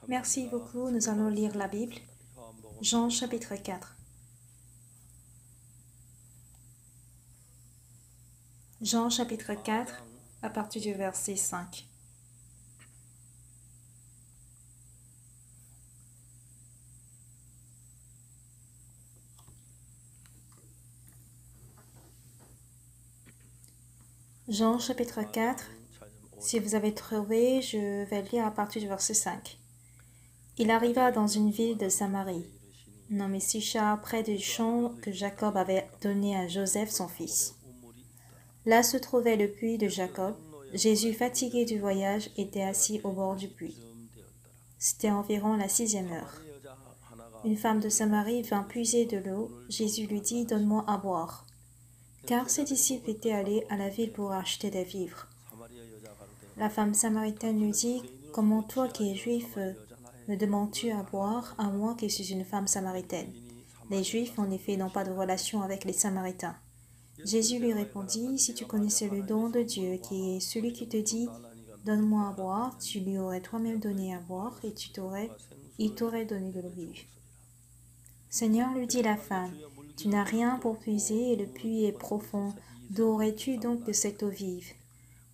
Merci beaucoup. Nous allons lire la Bible. Jean chapitre 4. Jean chapitre 4 à partir du verset 5. Jean chapitre 4. Si vous avez trouvé, je vais lire à partir du verset 5. Il arriva dans une ville de Samarie, nommée Sichar, près du champ que Jacob avait donné à Joseph son fils. Là se trouvait le puits de Jacob. Jésus, fatigué du voyage, était assis au bord du puits. C'était environ la 6e heure. Une femme de Samarie vint puiser de l'eau. Jésus lui dit, « Donne-moi à boire. » Car ses disciples étaient allés à la ville pour acheter des vivres. La femme samaritaine lui dit, « Comment toi qui es juif, me demandes-tu à boire, à moi qui suis une femme samaritaine? » Les Juifs, en effet, n'ont pas de relation avec les Samaritains. Jésus lui répondit, « Si tu connaissais le don de Dieu, qui est celui qui te dit, « Donne-moi à boire », tu lui aurais toi-même donné à boire, et il t'aurait donné de l'eau vive. » Seigneur, lui dit la femme, « Tu n'as rien pour puiser, et le puits est profond. D'où aurais-tu donc de cette eau vive?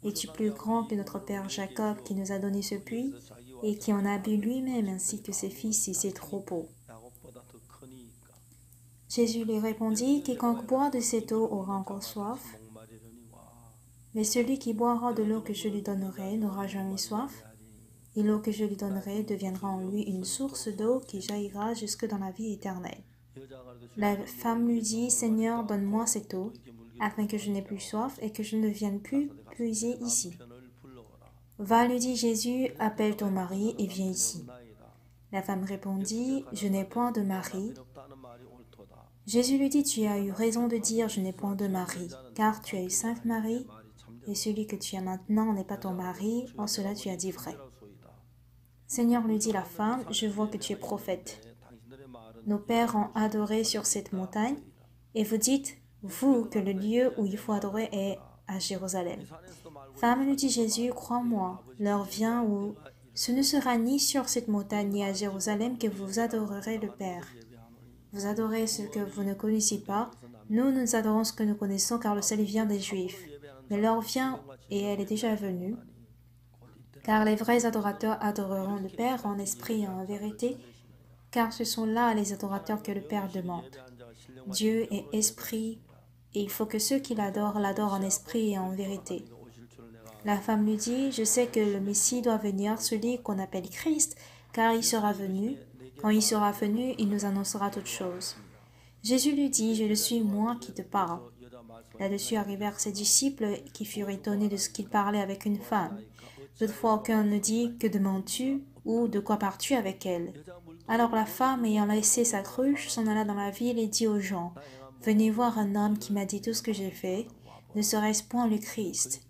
Es-tu plus grand que notre père Jacob, qui nous a donné ce puits, et qui en a bu lui-même, ainsi que ses fils et ses troupeaux? » Jésus lui répondit, « Quiconque boit de cette eau aura encore soif, mais celui qui boira de l'eau que je lui donnerai n'aura jamais soif, et l'eau que je lui donnerai deviendra en lui une source d'eau qui jaillira jusque dans la vie éternelle. » La femme lui dit, « Seigneur, donne-moi cette eau, afin que je n'ai plus soif et que je ne vienne plus puiser ici. » Va, lui dit Jésus, « appelle ton mari et viens ici. » La femme répondit, « Je n'ai point de mari. » Jésus lui dit, « Tu as eu raison de dire, je n'ai point de mari, car tu as eu 5 maris, et celui que tu as maintenant n'est pas ton mari, en cela tu as dit vrai. » Seigneur, lui dit la femme, « Je vois que tu es prophète. Nos pères ont adoré sur cette montagne, et vous dites, vous, que le lieu où il faut adorer est à Jérusalem. » Femme, lui dit Jésus, « Crois-moi, l'heure vient où ce ne sera ni sur cette montagne ni à Jérusalem que vous adorerez le Père. Vous adorez ce que vous ne connaissez pas, nous adorons ce que nous connaissons, car le salut vient des Juifs. Mais l'heure vient, et elle est déjà venue, car les vrais adorateurs adoreront le Père en esprit et en vérité, car ce sont là les adorateurs que le Père demande. Dieu est esprit, et il faut que ceux qui l'adorent en esprit et en vérité. » La femme lui dit, « Je sais que le Messie doit venir, celui qu'on appelle Christ, car il sera venu. Quand il sera venu, il nous annoncera toutes choses. » Jésus lui dit, « Je le suis moi qui te parle. » Là-dessus arrivèrent ses disciples qui furent étonnés de ce qu'il parlait avec une femme. Toutefois, aucun ne dit, « Que demandes-tu » ou « De quoi pars-tu avec elle ?» Alors la femme, ayant laissé sa cruche, s'en alla dans la ville et dit aux gens, « Venez voir un homme qui m'a dit tout ce que j'ai fait. Ne serait-ce point le Christ ?»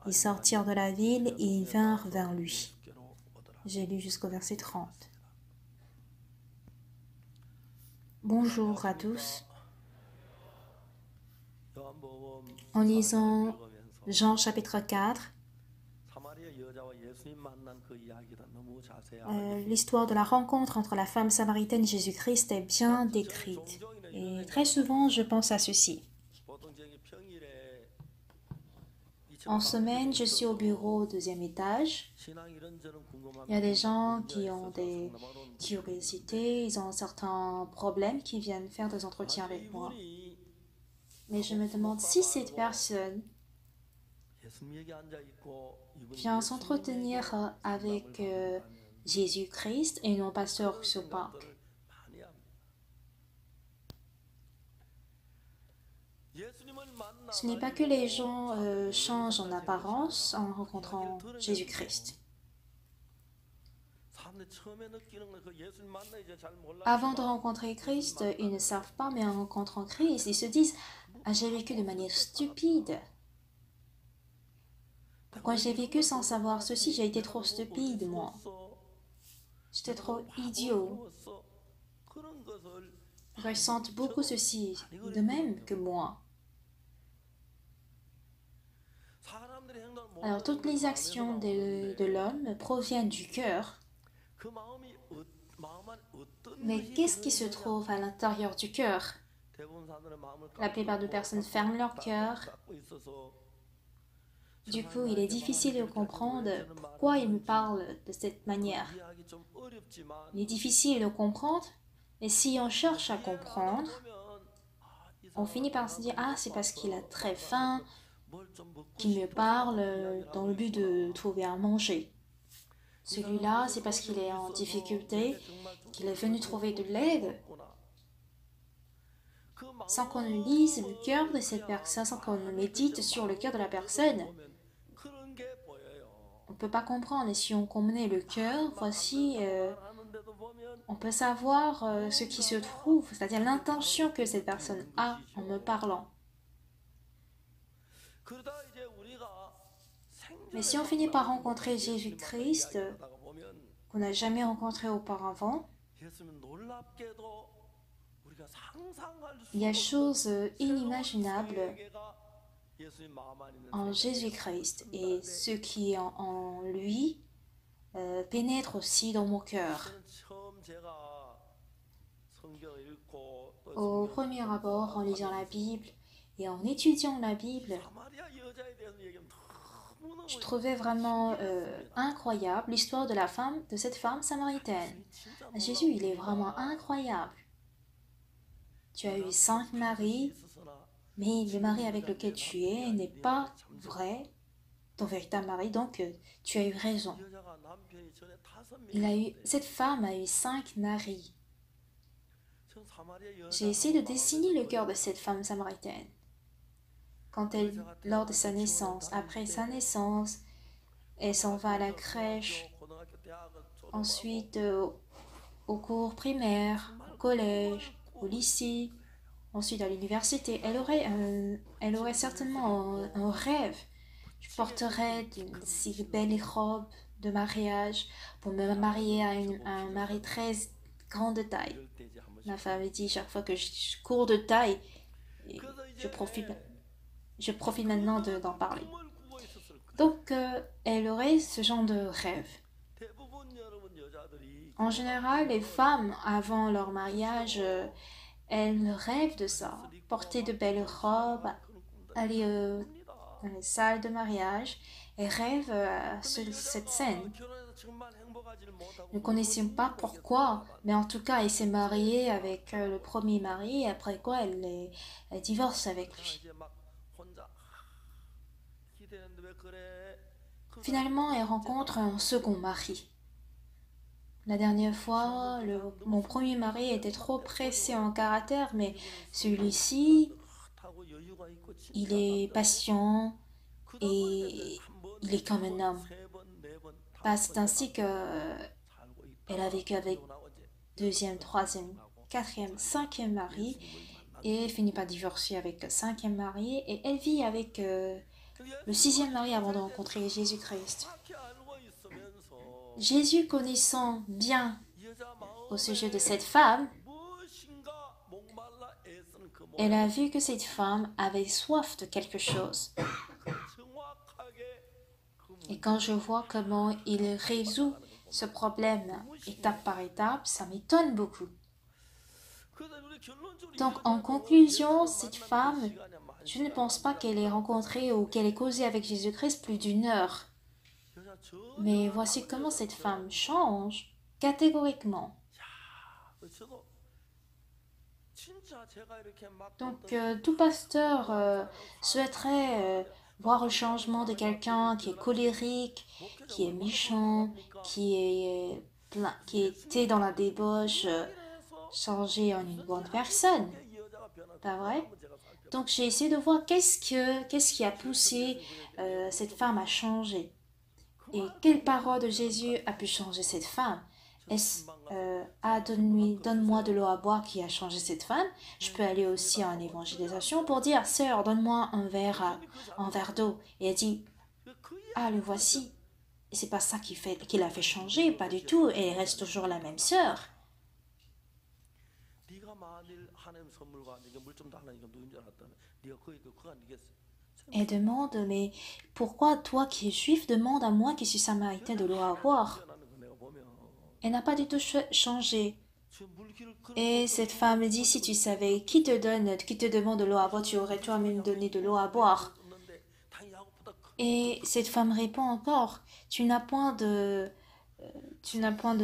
Ils sortirent de la ville et ils vinrent vers lui. J'ai lu jusqu'au verset 30. Bonjour à tous. En lisant Jean chapitre 4, l'histoire de la rencontre entre la femme samaritaine et Jésus-Christ est bien décrite. Et très souvent, je pense à ceci. En semaine, je suis au bureau au 2e étage. Il y a des gens qui ont des curiosités, ils ont certains problèmes qui viennent faire des entretiens avec moi. Mais je me demande si cette personne vient s'entretenir avec Jésus-Christ et non pasteur sur parc. Ce n'est pas que les gens changent en apparence en rencontrant Jésus-Christ. Avant de rencontrer Christ, ils ne savent pas, mais en rencontrant Christ, ils se disent « Ah, j'ai vécu de manière stupide. Pourquoi j'ai vécu sans savoir ceci? J'ai été trop stupide, moi. J'étais trop idiot. » Ils ressentent beaucoup ceci, de même que moi. Alors, toutes les actions de l'homme proviennent du cœur. Mais qu'est-ce qui se trouve à l'intérieur du cœur? La plupart des personnes ferment leur cœur. Du coup, il est difficile de comprendre pourquoi il me parle de cette manière. Il est difficile de comprendre, mais si on cherche à comprendre, on finit par se dire, ah, c'est parce qu'il a très faim qu'il me parle dans le but de trouver à manger. Celui-là, c'est parce qu'il est en difficulté, qu'il est venu trouver de l'aide. Sans qu'on ne lise le cœur de cette personne, sans qu'on ne médite sur le cœur de la personne, on ne peut pas comprendre. Et si on connaît le cœur, voici, on peut savoir ce qui se trouve, c'est-à-dire l'intention que cette personne a en me parlant. Mais si on finit par rencontrer Jésus-Christ, qu'on n'a jamais rencontré auparavant, il y a choses inimaginables en Jésus-Christ et ce qui est en lui pénètre aussi dans mon cœur. Au premier abord, en lisant la Bible et en étudiant la Bible, je trouvais vraiment incroyable l'histoire de cette femme samaritaine. Jésus, il est vraiment incroyable. Tu as eu 5 maris, mais le mari avec lequel tu es n'est pas vrai, ton véritable mari, donc tu as eu raison. Cette femme a eu 5 maris. J'ai essayé de dessiner le cœur de cette femme samaritaine. Lors de sa naissance, après sa naissance, elle s'en va à la crèche, ensuite au cours primaire, au collège, au lycée, ensuite à l'université. Elle aurait certainement un rêve. Je porterais une si belle robe de mariage pour me marier à un mari très grande taille. Ma femme dit chaque fois que je cours de taille, et je profite maintenant d'en parler. Donc, elle aurait ce genre de rêve. En général, les femmes, avant leur mariage, elles rêvent de ça. Porter de belles robes, aller dans les salles de mariage, et rêvent à cette scène. Nous ne connaissions pas pourquoi, mais en tout cas, elle s'est mariée avec le premier mari, et après quoi, elle divorce avec lui. Finalement, elle rencontre un second mari. La dernière fois, mon premier mari était trop pressé en caractère, mais celui-ci, il est patient et il est comme un homme. C'est ainsi qu'elle a vécu avec deuxième, troisième, quatrième, cinquième mari et finit par divorcer avec le cinquième mari et elle vit avec le sixième mari avant de rencontrer Jésus-Christ. Jésus connaissant bien au sujet de cette femme, elle a vu que cette femme avait soif de quelque chose. Et quand je vois comment il résout ce problème étape par étape, ça m'étonne beaucoup. Donc en conclusion, cette femme, je ne pense pas qu'elle ait rencontré ou qu'elle ait causé avec Jésus-Christ plus d'1 heure. Mais voici comment cette femme change catégoriquement. Donc tout pasteur souhaiterait voir le changement de quelqu'un qui est colérique, qui est méchant, qui était dans la débauche, changer en une bonne personne. Pas vrai? Donc j'ai essayé de voir qu'est-ce qui a poussé cette femme à changer. Et quelle parole de Jésus a pu changer cette femme? Est-ce donne-moi de l'eau à boire qui a changé cette femme? Je peux aller aussi en évangélisation pour dire, sœur, donne-moi un verre d'eau. Et elle dit, ah, le voici. Et c'est pas ça qui l'a fait changer, pas du tout. Et elle reste toujours la même sœur. Elle demande, mais pourquoi toi qui es juif demande à moi qui suis samaritain de l'eau à boire? Elle n'a pas du tout changé. Et cette femme dit, si tu savais qui te demande de l'eau à boire, tu aurais toi-même donné de l'eau à boire. Et cette femme répond encore, tu n'as point de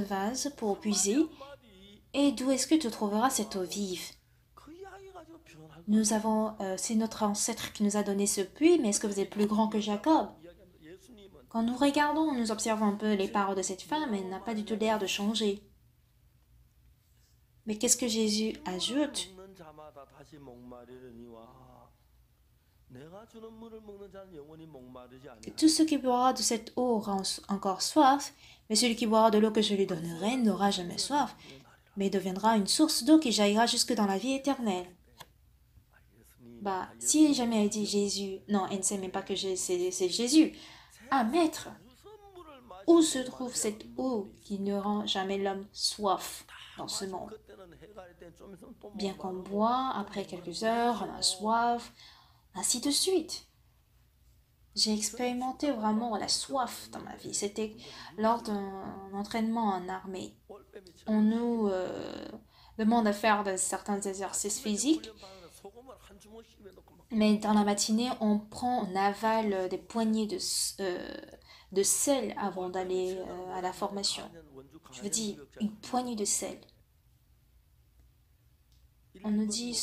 vase pour puiser, et d'où est-ce que tu trouveras cette eau vive? C'est notre ancêtre qui nous a donné ce puits, mais est-ce que vous êtes plus grand que Jacob? Quand nous regardons, nous observons un peu les paroles de cette femme, elle n'a pas du tout l'air de changer. Mais qu'est-ce que Jésus ajoute? Tout ce qui boira de cette eau aura encore soif, mais celui qui boira de l'eau que je lui donnerai n'aura jamais soif, mais deviendra une source d'eau qui jaillira jusque dans la vie éternelle. Bah, si jamais elle dit Jésus, non, elle ne sait même pas que c'est Jésus. Ah, maître, où se trouve cette eau qui ne rend jamais l'homme soif dans ce monde? Bien qu'on boit, après quelques heures, on a soif, ainsi de suite. J'ai expérimenté vraiment la soif dans ma vie. C'était lors d'un entraînement en armée. On nous demande de faire certains exercices physiques, mais dans la matinée, on avale des poignées de sel avant d'aller à la formation. Je veux dire, une poignée de sel. On nous dit,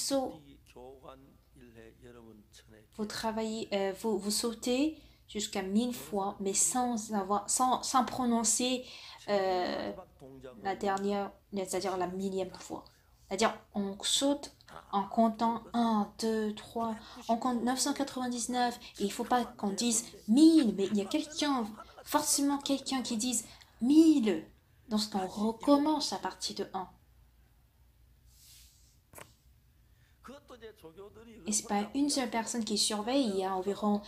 vous travaillez, vous sautez jusqu'à 1000 fois, mais sans prononcer la dernière, c'est-à-dire la millième fois. C'est-à-dire, on saute en comptant 1, 2, 3, on compte 999, et il ne faut pas qu'on dise 1000, mais il y a forcément quelqu'un qui dise 1000. Donc, on recommence à partir de 1. Et c'est pas une seule personne qui surveille, il y a environ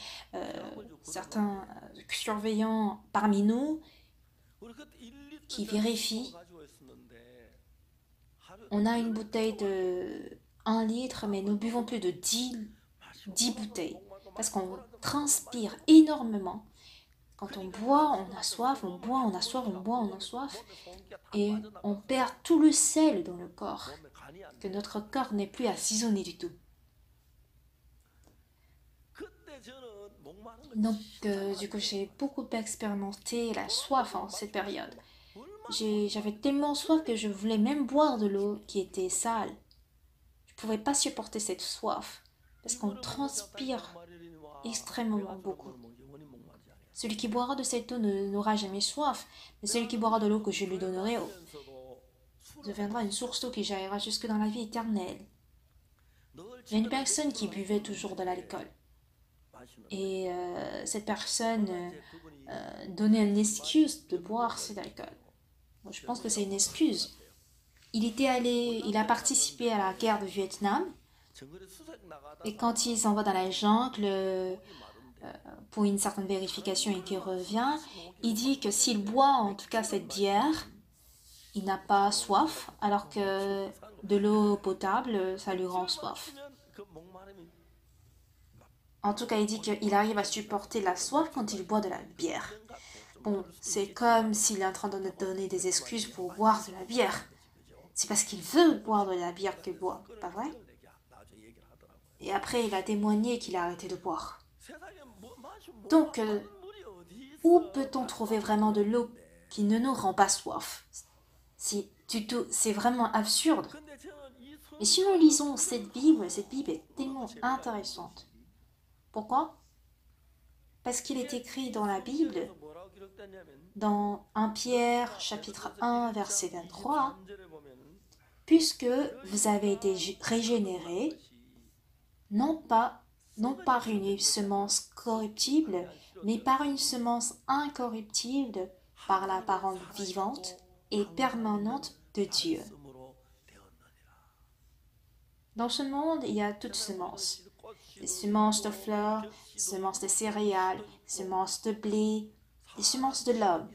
certains surveillants parmi nous qui vérifient. On a une bouteille de 1 litre, mais nous buvons plus de 10 bouteilles parce qu'on transpire énormément. Quand on boit, on a soif, on boit, on a soif, on boit, on a soif, et on perd tout le sel dans le corps, que notre corps n'est plus assaisonné du tout. Donc, du coup, j'ai beaucoup expérimenté la soif en cette période. J'avais tellement soif que je voulais même boire de l'eau qui était sale. Je ne pouvais pas supporter cette soif, parce qu'on transpire extrêmement beaucoup. Celui qui boira de cette eau n'aura jamais soif, mais celui qui boira de l'eau que je lui donnerai deviendra une source d'eau qui jaillira jusque dans la vie éternelle. Il y a une personne qui buvait toujours de l'alcool. Et cette personne donnait une excuse de boire cet alcool. Bon, je pense que c'est une excuse. Il a participé à la guerre de Vietnam. Et quand il s'en va dans la jungle pour une certaine vérification et qu'il revient, il dit que s'il boit en tout cas cette bière, il n'a pas soif, alors que de l'eau potable, ça lui rend soif. En tout cas, il dit qu'il arrive à supporter la soif quand il boit de la bière. Bon, c'est comme s'il est en train de nous donner des excuses pour boire de la bière. C'est parce qu'il veut boire de la bière qu'il boit, pas vrai? Et après, il a témoigné qu'il a arrêté de boire. Donc, où peut-on trouver vraiment de l'eau qui ne nous rend pas soif? C'est vraiment absurde. Et si nous lisons cette Bible est tellement intéressante. Pourquoi? Parce qu'il est écrit dans la Bible, dans 1 Pierre chapitre 1 verset 23, puisque vous avez été régénérés, non par une semence corruptible, mais par une semence incorruptible, par la parole vivante et permanente de Dieu. Dans ce monde, il y a toutes semences. Des semences de fleurs, des semences de céréales, des semences de blé, des semences de l'homme.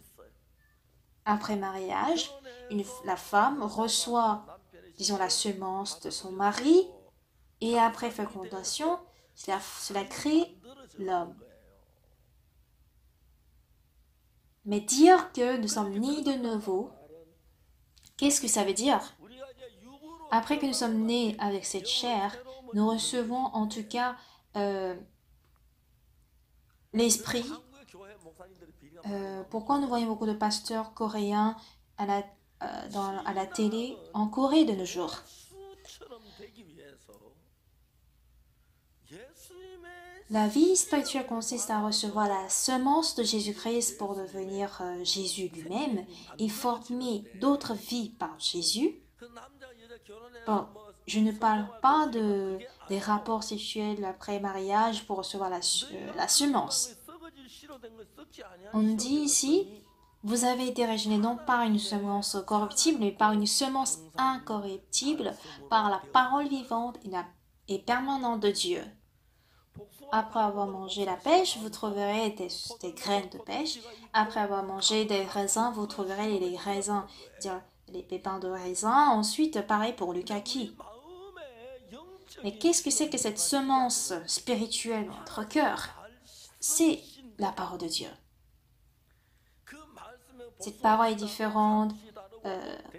Après mariage, la femme reçoit, disons, la semence de son mari, et après fécondation, cela crée l'homme. Mais dire que nous sommes nés de nouveau, Qu'est-ce que ça veut dire? Après que nous sommes nés avec cette chair, nous recevons en tout cas l'esprit. Pourquoi nous voyons beaucoup de pasteurs coréens à à la télé en Corée de nos jours? La vie spirituelle consiste à recevoir la semence de Jésus-Christ pour devenir Jésus lui-même et former d'autres vies par Jésus. Bon, je ne parle pas des rapports sexuels après mariage pour recevoir la semence. On dit ici, vous avez été régénérés non par une semence corruptible, mais par une semence incorruptible, par la parole vivante et permanente de Dieu. Après avoir mangé la pêche, vous trouverez des graines de pêche. Après avoir mangé des raisins, vous trouverez les raisins, c'est-à-dire les pépins de raisin. Ensuite, pareil pour le kaki. Mais qu'est-ce que c'est que cette semence spirituelle dans notre cœur? C'est la parole de Dieu. Cette parole est différente,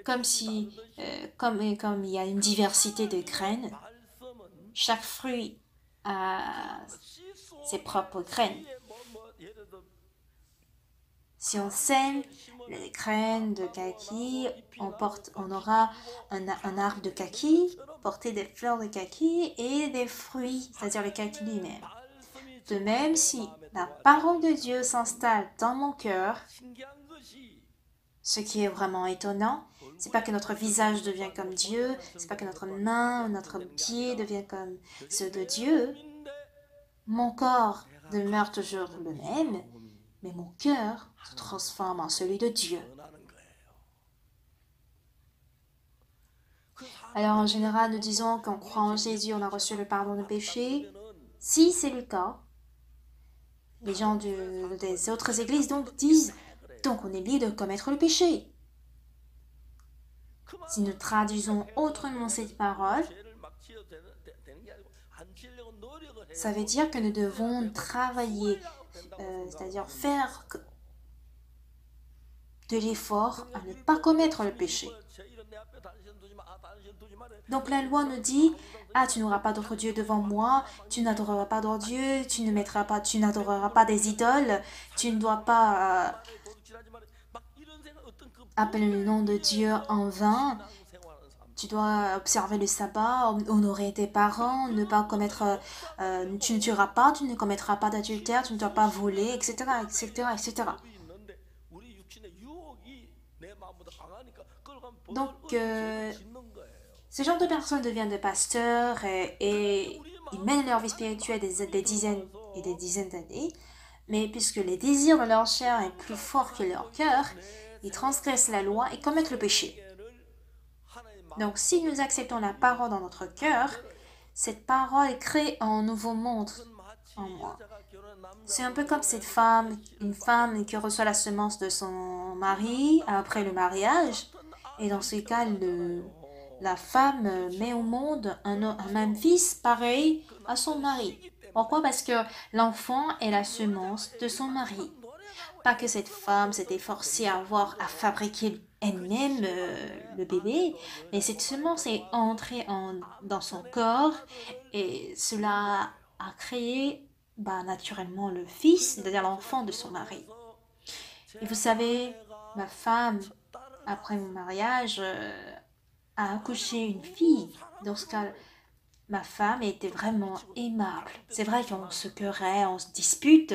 comme il y a une diversité de graines. Chaque fruit a ses propres graines. Si on sème les graines de kaki, on aura un arbre de kaki, porter des fleurs de kaki et des fruits, c'est-à-dire le kaki lui-même. De même, si la parole de Dieu s'installe dans mon cœur, ce qui est vraiment étonnant, c'est pas que notre visage devient comme Dieu, c'est pas que notre main, notre pied devient comme ceux de Dieu. Mon corps demeure toujours le même, mais mon cœur se transforme en celui de Dieu. Alors en général, nous disons qu'on croit en Jésus, on a reçu le pardon de péché. Si c'est le cas, les gens des autres églises donc disent, donc on est libre de commettre le péché. Si nous traduisons autrement cette parole, ça veut dire que nous devons travailler, c'est-à-dire faire de l'effort à ne pas commettre le péché. Donc la loi nous dit, ah, tu n'auras pas d'autre Dieu devant moi, tu n'adoreras pas d'autre Dieu, tu n'adoreras pas des idoles, tu ne dois pas appeler le nom de Dieu en vain, tu dois observer le sabbat, honorer tes parents, ne pas commettre, tu ne tueras pas, tu ne commettras pas d'adultère, tu ne dois pas voler, etc., etc., etc. Donc, ce genre de personnes deviennent des pasteurs et ils mènent leur vie spirituelle des dizaines et des dizaines d'années, mais puisque les désirs de leur chair est plus fort que leur cœur, ils transgressent la loi et commettent le péché. Donc, si nous acceptons la parole dans notre cœur, cette parole crée un nouveau monde en moi. C'est un peu comme une femme qui reçoit la semence de son mari après le mariage. Et dans ce cas, la femme met au monde un même fils pareil à son mari. Pourquoi? Parce que l'enfant est la semence de son mari. Pas que cette femme s'était forcée à fabriquer elle-même le bébé, mais cette semence est entrée dans son corps et cela a créé naturellement le fils, c'est-à-dire l'enfant de son mari. Et vous savez, ma femme, après mon mariage, a accouché une fille. Dans ce cas, ma femme était vraiment aimable. C'est vrai qu'on se querelle, on se dispute,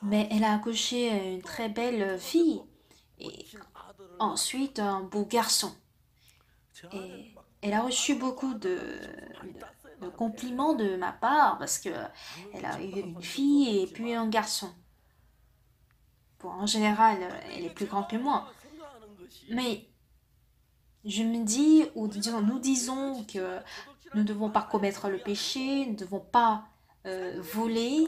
mais elle a accouché une très belle fille et ensuite un beau garçon. Et elle a reçu beaucoup de compliments de ma part parce que elle a eu une fille et puis un garçon. Bon, en général, elle est plus grande que moi. Mais je me dis, ou disons, nous disons que nous ne devons pas commettre le péché, nous ne devons pas voler.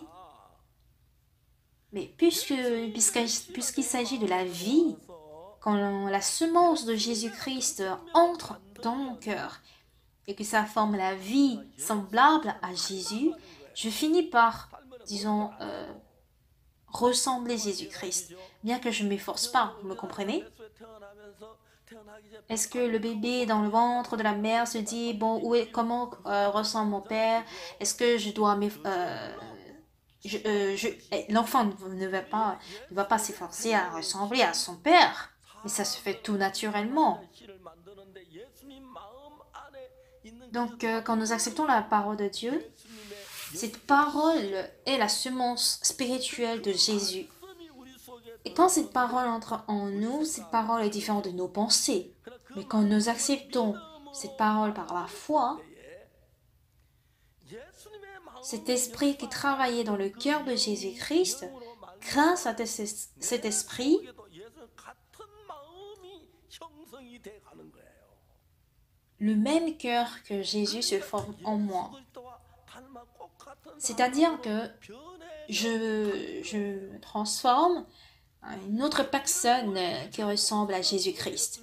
Mais puisqu'il s'agit de la vie, quand la semence de Jésus-Christ entre dans mon cœur et que ça forme la vie semblable à Jésus, je finis par, disons, ressembler Jésus-Christ, bien que je ne m'efforce pas, vous me comprenez? Est-ce que le bébé dans le ventre de la mère se dit, bon, comment ressemble mon père? Est-ce que je dois l'enfant ne va pas s'efforcer à ressembler à son père, mais ça se fait tout naturellement. Donc, quand nous acceptons la parole de Dieu, cette parole est la semence spirituelle de Jésus. Et quand cette parole entre en nous, cette parole est différente de nos pensées. Mais quand nous acceptons cette parole par la foi, cet esprit qui travaillait dans le cœur de Jésus-Christ, grâce à cet esprit, le même cœur que Jésus se forme en moi. C'est-à-dire que je me transforme en une autre personne qui ressemble à Jésus-Christ.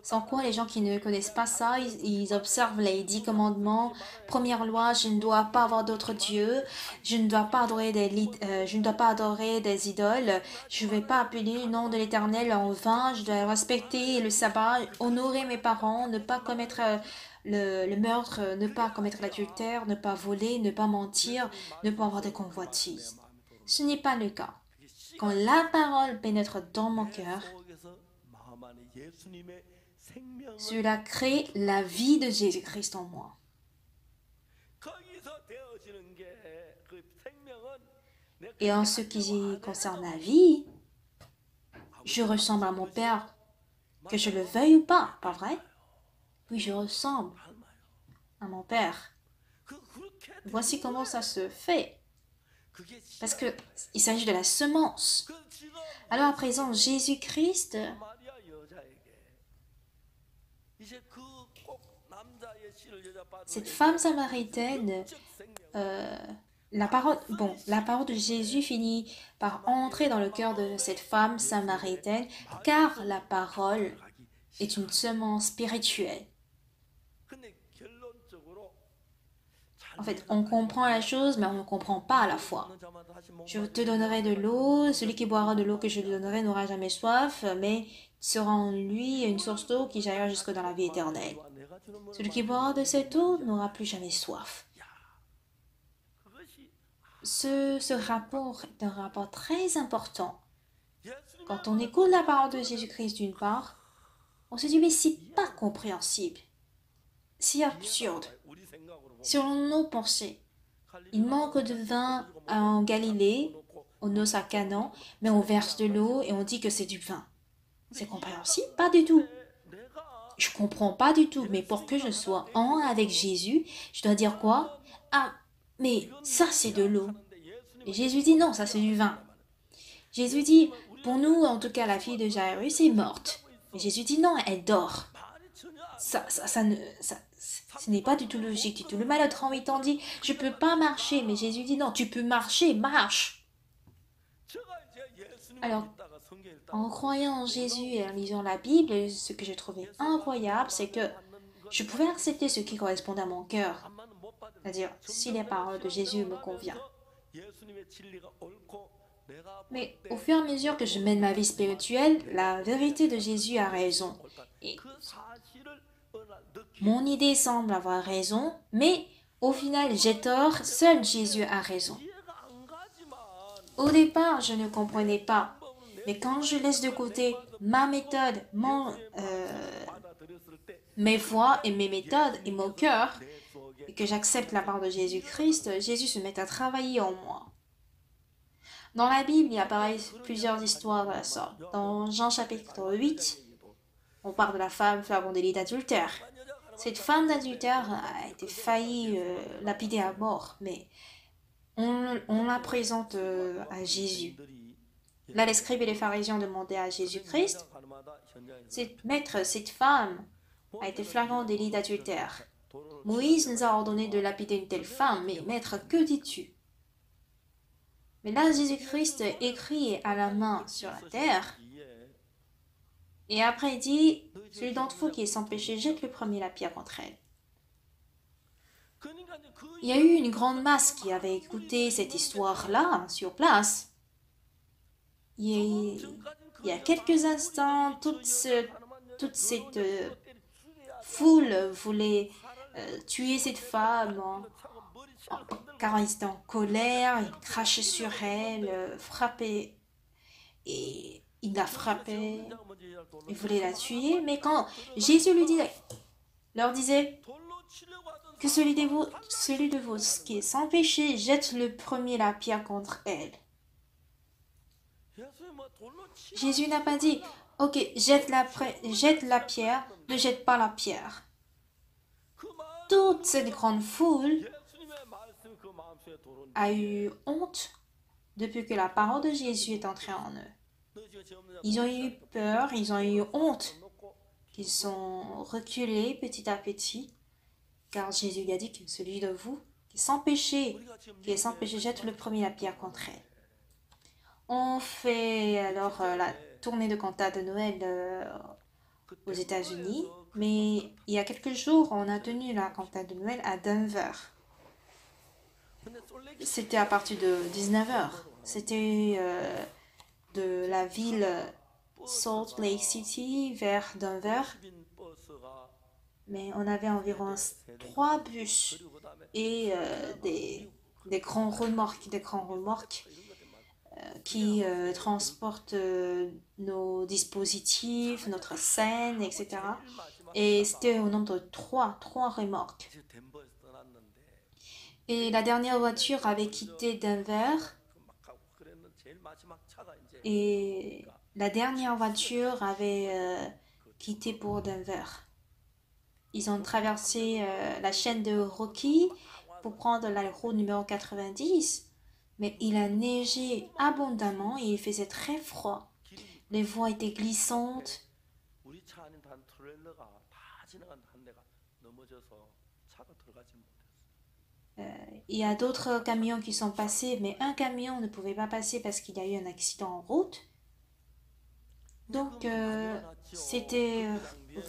Sans quoi, les gens qui ne connaissent pas ça, ils observent les 10 commandements. Première loi, je ne dois pas avoir d'autres dieux. Je ne dois pas adorer des idoles. Je ne vais pas appeler le nom de l'Éternel en vain. Je dois respecter le sabbat, honorer mes parents, ne pas commettre le meurtre, ne pas commettre l'adultère, ne pas voler, ne pas mentir, ne pas avoir de convoitise. Ce n'est pas le cas. Quand la parole pénètre dans mon cœur, cela crée la vie de Jésus-Christ en moi. Et en ce qui concerne la vie, je ressemble à mon Père, que je le veuille ou pas, pas vrai? Oui, je ressemble à mon Père. Voici comment ça se fait. Parce qu'il s'agit de la semence. Alors à présent, Jésus-Christ, cette femme samaritaine, la parole de Jésus finit par entrer dans le cœur de cette femme samaritaine, car la parole est une semence spirituelle. En fait, on comprend la chose, mais on ne comprend pas à la fois. Je te donnerai de l'eau, celui qui boira de l'eau que je lui donnerai n'aura jamais soif, mais sera en lui une source d'eau qui jaillira jusque dans la vie éternelle. Celui qui boira de cette eau n'aura plus jamais soif. Ce rapport est un rapport très important. Quand on écoute la parole de Jésus-Christ d'une part, on se dit mais c'est pas compréhensible, c'est absurde. Selon nos pensées, il manque de vin en Galilée, aux noces à Canaan, mais on verse de l'eau et on dit que c'est du vin. C'est compréhensible? Pas du tout. Je comprends pas du tout, mais pour que je sois en avec Jésus, je dois dire quoi? Ah, mais ça c'est de l'eau. Et Jésus dit non, ça c'est du vin. Jésus dit, pour nous, en tout cas la fille de Jairus est morte. Et Jésus dit non, elle dort. Ce n'est pas du tout logique du tout. Le malade 38 ans dit, je peux pas marcher, mais Jésus dit non, tu peux marcher, marche. Alors, en croyant en Jésus et en lisant la Bible, ce que j'ai trouvé incroyable, c'est que je pouvais accepter ce qui correspondait à mon cœur. C'est-à-dire, si les paroles de Jésus me conviennent. Mais au fur et à mesure que je mène ma vie spirituelle, la vérité de Jésus a raison. Et mon idée semble avoir raison, mais au final j'ai tort, seul Jésus a raison. Au départ, je ne comprenais pas. Mais quand je laisse de côté ma méthode, mes voies et mes méthodes et mon cœur, et que j'accepte la part de Jésus-Christ, Jésus se met à travailler en moi. Dans la Bible, il apparaît plusieurs histoires de la sorte. Dans Jean chapitre 8, on parle de la femme flagrant délit d'adultère. Cette femme d'adultère a été failli lapider à mort, mais on la présente à Jésus. Là, les scribes et les pharisiens demandaient à Jésus-Christ, Maître, cette femme a été flagrant délit d'adultère. Moïse nous a ordonné de lapider une telle femme, mais Maître, que dis-tu? Mais là, Jésus-Christ écrit à la main sur la terre, et après il dit, celui d'entre vous qui est sans péché, jette le premier la pierre contre elle. Il y a eu une grande masse qui avait écouté cette histoire-là sur place. il y a quelques instants, toute cette foule voulait tuer cette femme car ils étaient en colère, ils crachaient sur elle, frappaient et ils la frappaient, ils voulaient la tuer. Mais quand Jésus leur disait que celui de vous qui est sans péché jette le premier la pierre contre elle. Jésus n'a pas dit, ok, jette la pierre, ne jette pas la pierre. Toute cette grande foule a eu honte depuis que la parole de Jésus est entrée en eux. Ils ont eu peur, ils ont eu honte. Ils sont reculés petit à petit, car Jésus a dit que celui de vous qui est sans péché, jette le premier la pierre contre elle. On fait alors la tournée de cantate de Noël aux États-Unis, mais il y a quelques jours, on a tenu la cantate de Noël à Denver. C'était à partir de 19 heures. C'était de la ville Salt Lake City vers Denver. Mais on avait environ 3 bus et des grands remorques qui transportent nos dispositifs, notre scène, etc. Et c'était au nombre de 3 remorques. Et la dernière voiture avait quitté Denver et la dernière voiture avait quitté pour Denver. Ils ont traversé la chaîne de Rocky pour prendre la route numéro 90, mais il a neigé abondamment et il faisait très froid. Les voies étaient glissantes. Il y a d'autres camions qui sont passés, mais un camion ne pouvait pas passer parce qu'il y a eu un accident en route. Donc, c'était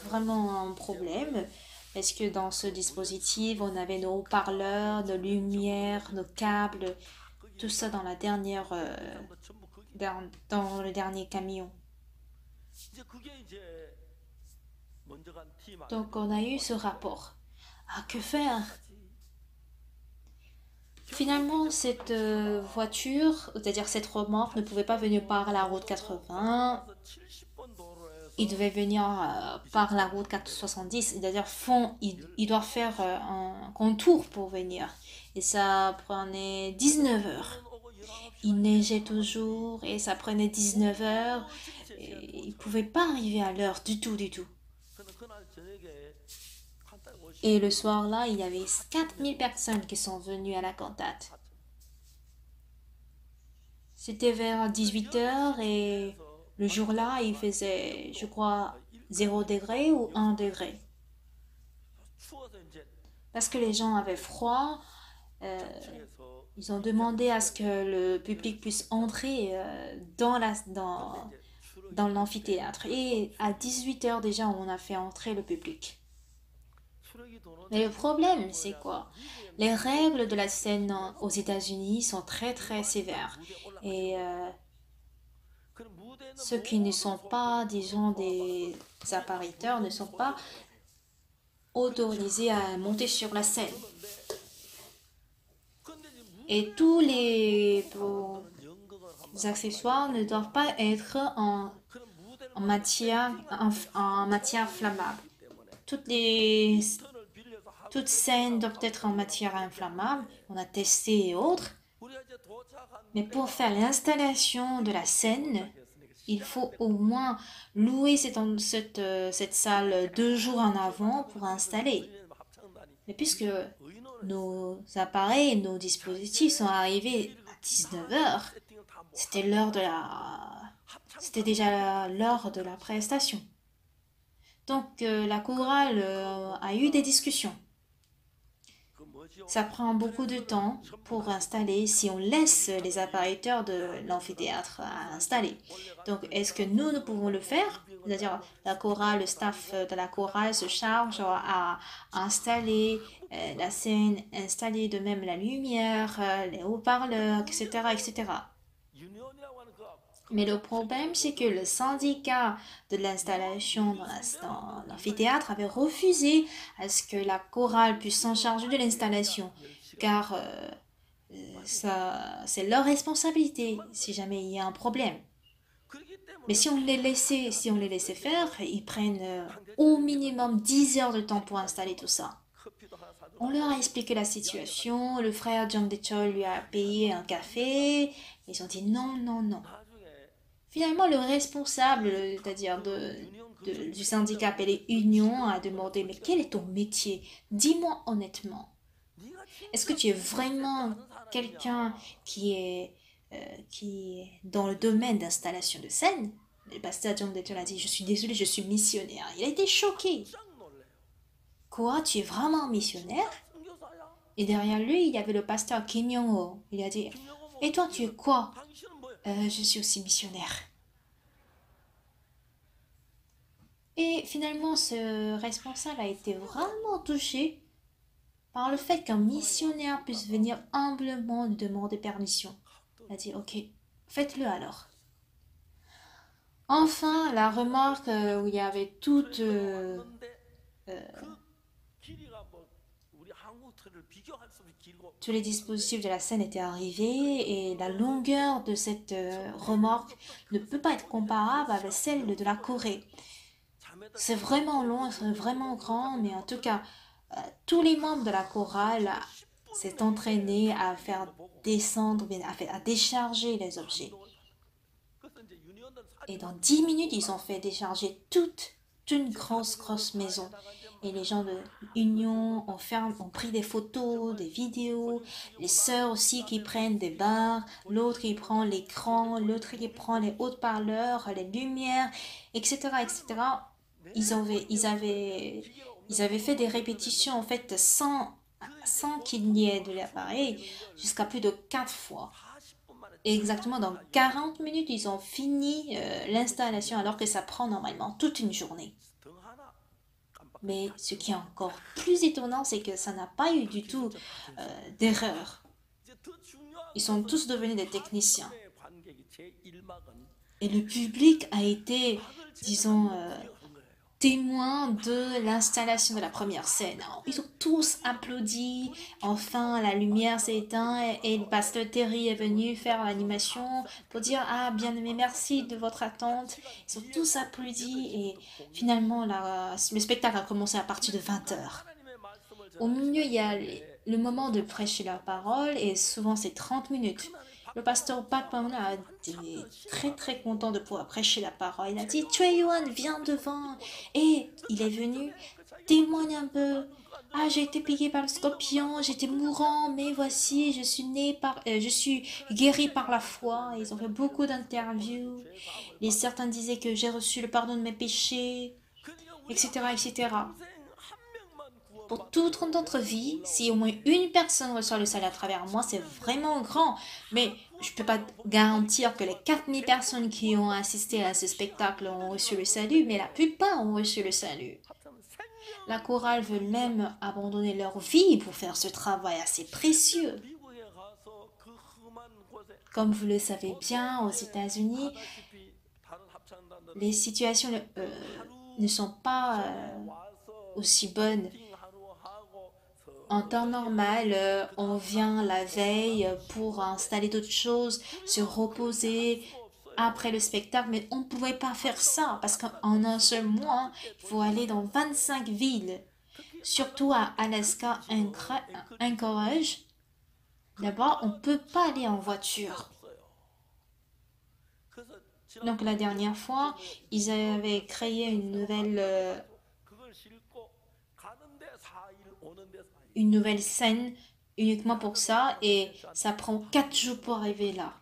vraiment un problème. Parce que dans ce dispositif, on avait nos haut-parleurs, nos lumières, nos câbles, tout ça dans dans le dernier camion. Donc, on a eu ce rapport. Ah, que faire? Finalement, cette voiture, c'est-à-dire cette remorque, ne pouvait pas venir par la route 80. Il devait venir par la route 470. C'est-à-dire, il doit faire un contour pour venir. Et ça prenait 19 heures. Il neigeait toujours et ça prenait 19 heures. Et il ne pouvait pas arriver à l'heure du tout, du tout. Et le soir-là, il y avait 4000 personnes qui sont venues à la cantate. C'était vers 18 heures et le jour-là, il faisait, je crois, 0 degré ou 1 degré. Parce que les gens avaient froid, ils ont demandé à ce que le public puisse entrer dans l'amphithéâtre. Et à 18 heures déjà, on a fait entrer le public. Mais le problème, c'est quoi? Les règles de la scène aux États-Unis sont très très sévères. Et ceux qui ne sont pas, disons, des apparitions ne sont pas autorisés à monter sur la scène. Et tous les accessoires ne doivent pas être en matière flammable. Toutes scènes doivent être en matière inflammable. On a testé et autres. Mais pour faire l'installation de la scène, il faut au moins louer cette salle 2 jours en avant pour installer. Mais puisque nos appareils, nos dispositifs sont arrivés à 19 heures, c'était déjà l'heure de la prestation. Donc la chorale a eu des discussions. Ça prend beaucoup de temps pour installer si on laisse les appareilleurs de l'amphithéâtre à installer. Donc, est-ce que nous pouvons le faire? C'est-à-dire, la chorale, le staff de la chorale se charge à installer la scène, installer de même la lumière, les haut-parleurs, etc., etc. Mais le problème, c'est que le syndicat de l'installation dans l'amphithéâtre avait refusé à ce que la chorale puisse s'en charger de l'installation, car ça, c'est leur responsabilité si jamais il y a un problème. Mais si on les laissait faire, ils prennent au minimum 10 heures de temps pour installer tout ça. On leur a expliqué la situation, le frère John Dechol lui a payé un café, ils ont dit non, non, non. Finalement, le responsable, c'est-à-dire du syndicat appelé Union, a demandé, mais quel est ton métier? Dis-moi honnêtement. Est-ce que tu es vraiment quelqu'un qui est dans le domaine d'installation de scène? Le pasteur John Dayton a dit, je suis désolé, je suis missionnaire. Il a été choqué. Quoi, tu es vraiment missionnaire? Et derrière lui, il y avait le pasteur Kim Yong-ho. Il a dit, et toi, tu es quoi? Je suis aussi missionnaire. Et finalement, ce responsable a été vraiment touché par le fait qu'un missionnaire puisse venir humblement lui demander permission. Il a dit, ok, faites-le alors. Enfin, la remarque où il y avait euh, tous les dispositifs de la scène étaient arrivés et la longueur de cette remorque ne peut pas être comparable avec celle de la Corée. C'est vraiment long, c'est vraiment grand, mais en tout cas, tous les membres de la chorale s'est entraînés à faire descendre, à décharger les objets. Et dans 10 minutes, ils ont fait décharger toute une grosse maison. Et les gens de Union ont pris des photos, des vidéos, les sœurs aussi qui prennent des barres, l'autre qui prend l'écran, l'autre qui prend les haut-parleurs, les lumières, etc., etc. Ils avaient fait des répétitions en fait sans qu'il n'y ait de l'appareil jusqu'à plus de 4 fois. Et exactement dans 40 minutes, ils ont fini l'installation alors que ça prend normalement toute une journée. Mais ce qui est encore plus étonnant, c'est que ça n'a pas eu du tout d'erreur. Ils sont tous devenus des techniciens. Et le public a été, disons, témoin de l'installation de la première scène. Ils ont tous applaudi. Enfin, la lumière s'est éteinte et le pasteur Terry est venu faire l'animation pour dire ah bien aimé, merci de votre attente. Ils ont tous applaudi et finalement le spectacle a commencé à partir de 20 heures. Au milieu, il y a le moment de prêcher la parole et souvent c'est 30 minutes. Le pasteur Pat Pamela a été très content de pouvoir prêcher la parole. Il a dit Choi Yuan, viens devant. Et il est venu, témoigne un peu. Ah, j'ai été piqué par le scorpion, j'étais mourant, mais voici, je suis guéri par la foi. Ils ont fait beaucoup d'interviews. Et certains disaient que j'ai reçu le pardon de mes péchés, etc., etc. Pour toute notre vie, si au moins une personne reçoit le salut à travers moi, c'est vraiment grand. Mais je ne peux pas garantir que les 4000 personnes qui ont assisté à ce spectacle ont reçu le salut, mais la plupart ont reçu le salut. La chorale veut même abandonner leur vie pour faire ce travail assez précieux. Comme vous le savez bien, aux États-Unis, les situations ne sont pas aussi bonnes. En temps normal, on vient la veille pour installer d'autres choses, se reposer après le spectacle, mais on ne pouvait pas faire ça parce qu'en un seul mois, il faut aller dans 25 villes, surtout à Alaska Anchorage. D'abord, on ne peut pas aller en voiture. Donc la dernière fois, ils avaient créé une nouvelle scène uniquement pour ça et ça prend 4 jours pour arriver là.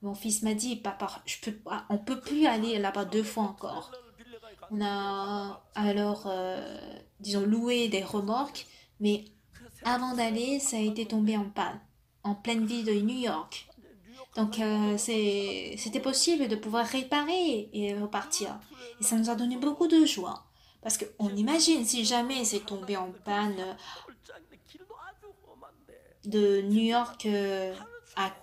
Mon fils m'a dit, papa, on peut plus aller là-bas 2 fois encore. On a alors, disons, loué des remorques, mais avant d'aller, ça a été tombé en panne, en pleine ville de New York. Donc, c'était possible de pouvoir réparer et repartir. Et ça nous a donné beaucoup de joie. Parce qu'on imagine si jamais c'est tombé en panne de New York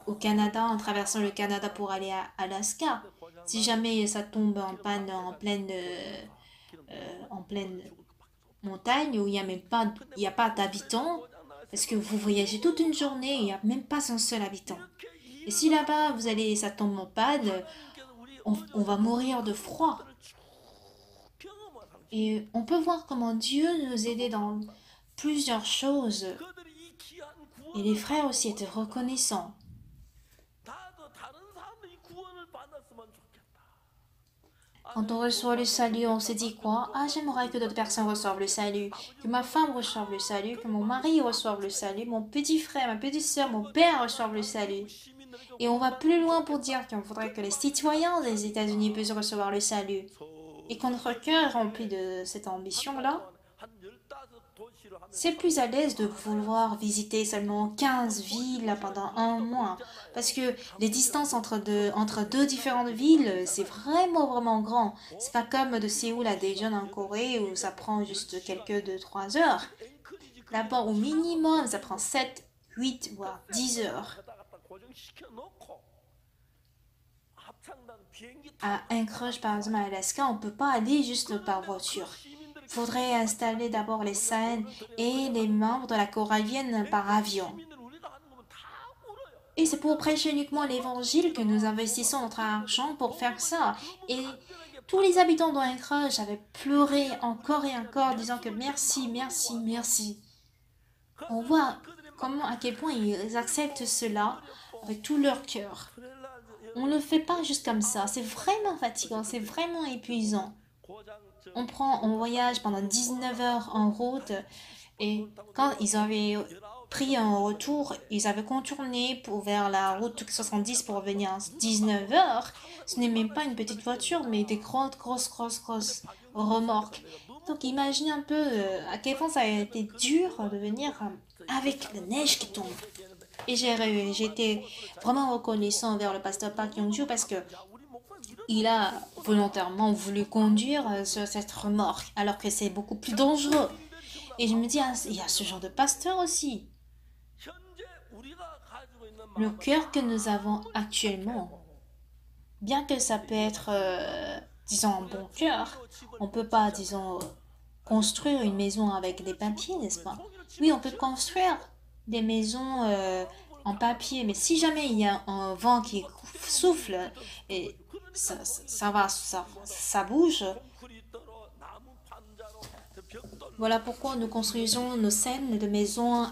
au Canada, en traversant le Canada pour aller à Alaska. Si jamais ça tombe en panne en pleine montagne où il n'y a même pas, il y a pas d'habitants, parce que vous voyagez toute une journée et il n'y a même pas un seul habitant. Et si là-bas, ça tombe en panne, on va mourir de froid. Et on peut voir comment Dieu nous aidait dans plusieurs choses. Et les frères aussi étaient reconnaissants. Quand on reçoit le salut, on se dit quoi? Ah, j'aimerais que d'autres personnes reçoivent le salut, que ma femme reçoive le salut, que mon mari reçoive le salut, mon petit frère, ma petite soeur, mon père reçoivent le salut. Et on va plus loin pour dire qu'on voudrait que les citoyens des États-Unis puissent recevoir le salut. Et quand notre cœur est rempli de cette ambition-là, c'est plus à l'aise de vouloir visiter seulement 15 villes pendant un mois. Parce que les distances entre deux différentes villes, c'est vraiment, vraiment grand. C'est pas comme de Séoul à Daejeon en Corée où ça prend juste quelques 2 3 heures. Là-bas, au minimum, ça prend 7 8 voire 10 heures. À Anchorage, par exemple, à Alaska, on peut pas aller juste par voiture. Il faudrait installer d'abord les scènes et les membres de la corallienne par avion. Et c'est pour prêcher uniquement l'évangile que nous investissons notre argent pour faire ça. Et tous les habitants d'Anchorage avaient pleuré encore et encore, disant que merci, merci, merci. On voit à quel point ils acceptent cela avec tout leur cœur. On ne le fait pas juste comme ça. C'est vraiment fatigant, c'est vraiment épuisant. On voyage pendant 19 heures en route et quand ils avaient pris un retour, ils avaient contourné vers la route 70 pour venir à 19 heures. Ce n'est même pas une petite voiture, mais des grosses remorques. Donc imaginez un peu à quel point ça a été dur de venir avec la neige qui tombe. Et j'étais vraiment reconnaissant envers le pasteur Park Yong-ju parce que il a volontairement voulu conduire sur cette remorque alors que c'est beaucoup plus dangereux. Et je me dis, ah, il y a ce genre de pasteur aussi. Le cœur que nous avons actuellement, bien que ça peut être, disons, un bon cœur, on peut pas, disons, construire une maison avec des papiers, n'est-ce pas? Oui, on peut construire des maisons en papier, mais si jamais il y a un vent qui souffle et ça bouge, voilà pourquoi nous construisons nos scènes de maisons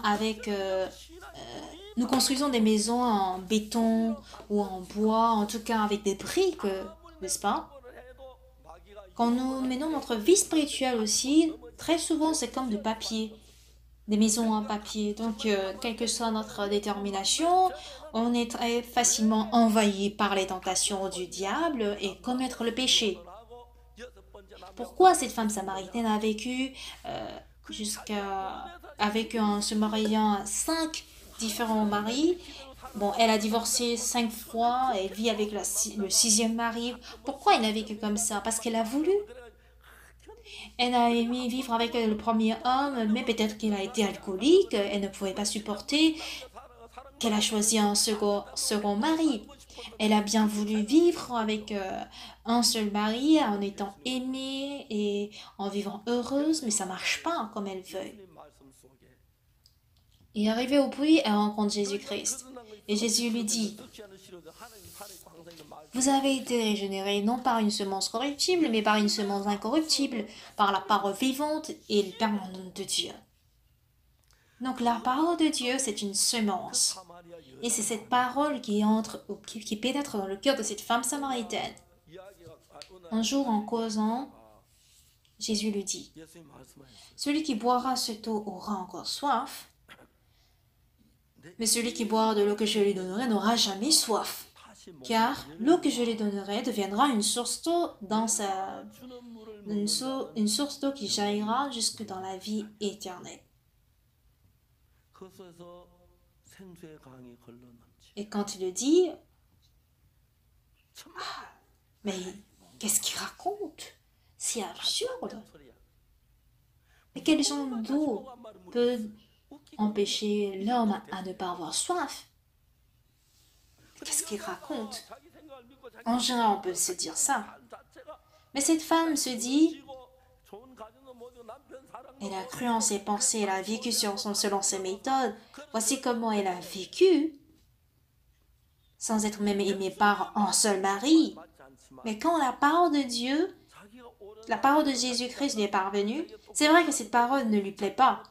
nous construisons des maisons en béton ou en bois, en tout cas avec des briques, n'est-ce pas? Quand nous menons notre vie spirituelle aussi, très souvent c'est comme du papier, des maisons en papier. Donc, quelle que soit notre détermination, on est très facilement envahi par les tentations du diable et commettre le péché. Pourquoi cette femme samaritaine a vécu en se mariant à 5 différents maris? Bon, elle a divorcé 5 fois, elle vit avec le sixième mari. Pourquoi elle a vécu comme ça? Parce qu'elle a voulu. Elle a aimé vivre avec le premier homme, mais peut-être qu'il a été alcoolique, elle ne pouvait pas supporter qu'elle a choisi un second mari. Elle a bien voulu vivre avec un seul mari en étant aimée et en vivant heureuse, mais ça marche pas comme elle veut. Et arrivée au puits, elle rencontre Jésus-Christ. Et Jésus lui dit, vous avez été régénérés non par une semence corruptible, mais par une semence incorruptible, par la parole vivante et permanente de Dieu. Donc la parole de Dieu, c'est une semence. Et c'est cette parole qui pénètre dans le cœur de cette femme samaritaine. Un jour, en causant, Jésus lui dit, celui qui boira cette eau aura encore soif, mais celui qui boira de l'eau que je lui donnerai n'aura jamais soif. Car l'eau que je lui donnerai deviendra une source d'eau une source d'eau qui jaillira jusque dans la vie éternelle. Et quand il le dit, mais qu'est-ce qu'il raconte? C'est absurde. Mais quel genre d'eau peut empêcher l'homme à ne pas avoir soif? Qu'est-ce qu'il raconte? En général, on peut se dire ça. Mais cette femme se dit, elle a cru en ses pensées, elle a vécu selon ses méthodes. Voici comment elle a vécu, sans être même aimée par un seul mari. Mais quand la parole de Dieu, la parole de Jésus-Christ lui est parvenue, c'est vrai que cette parole ne lui plaît pas.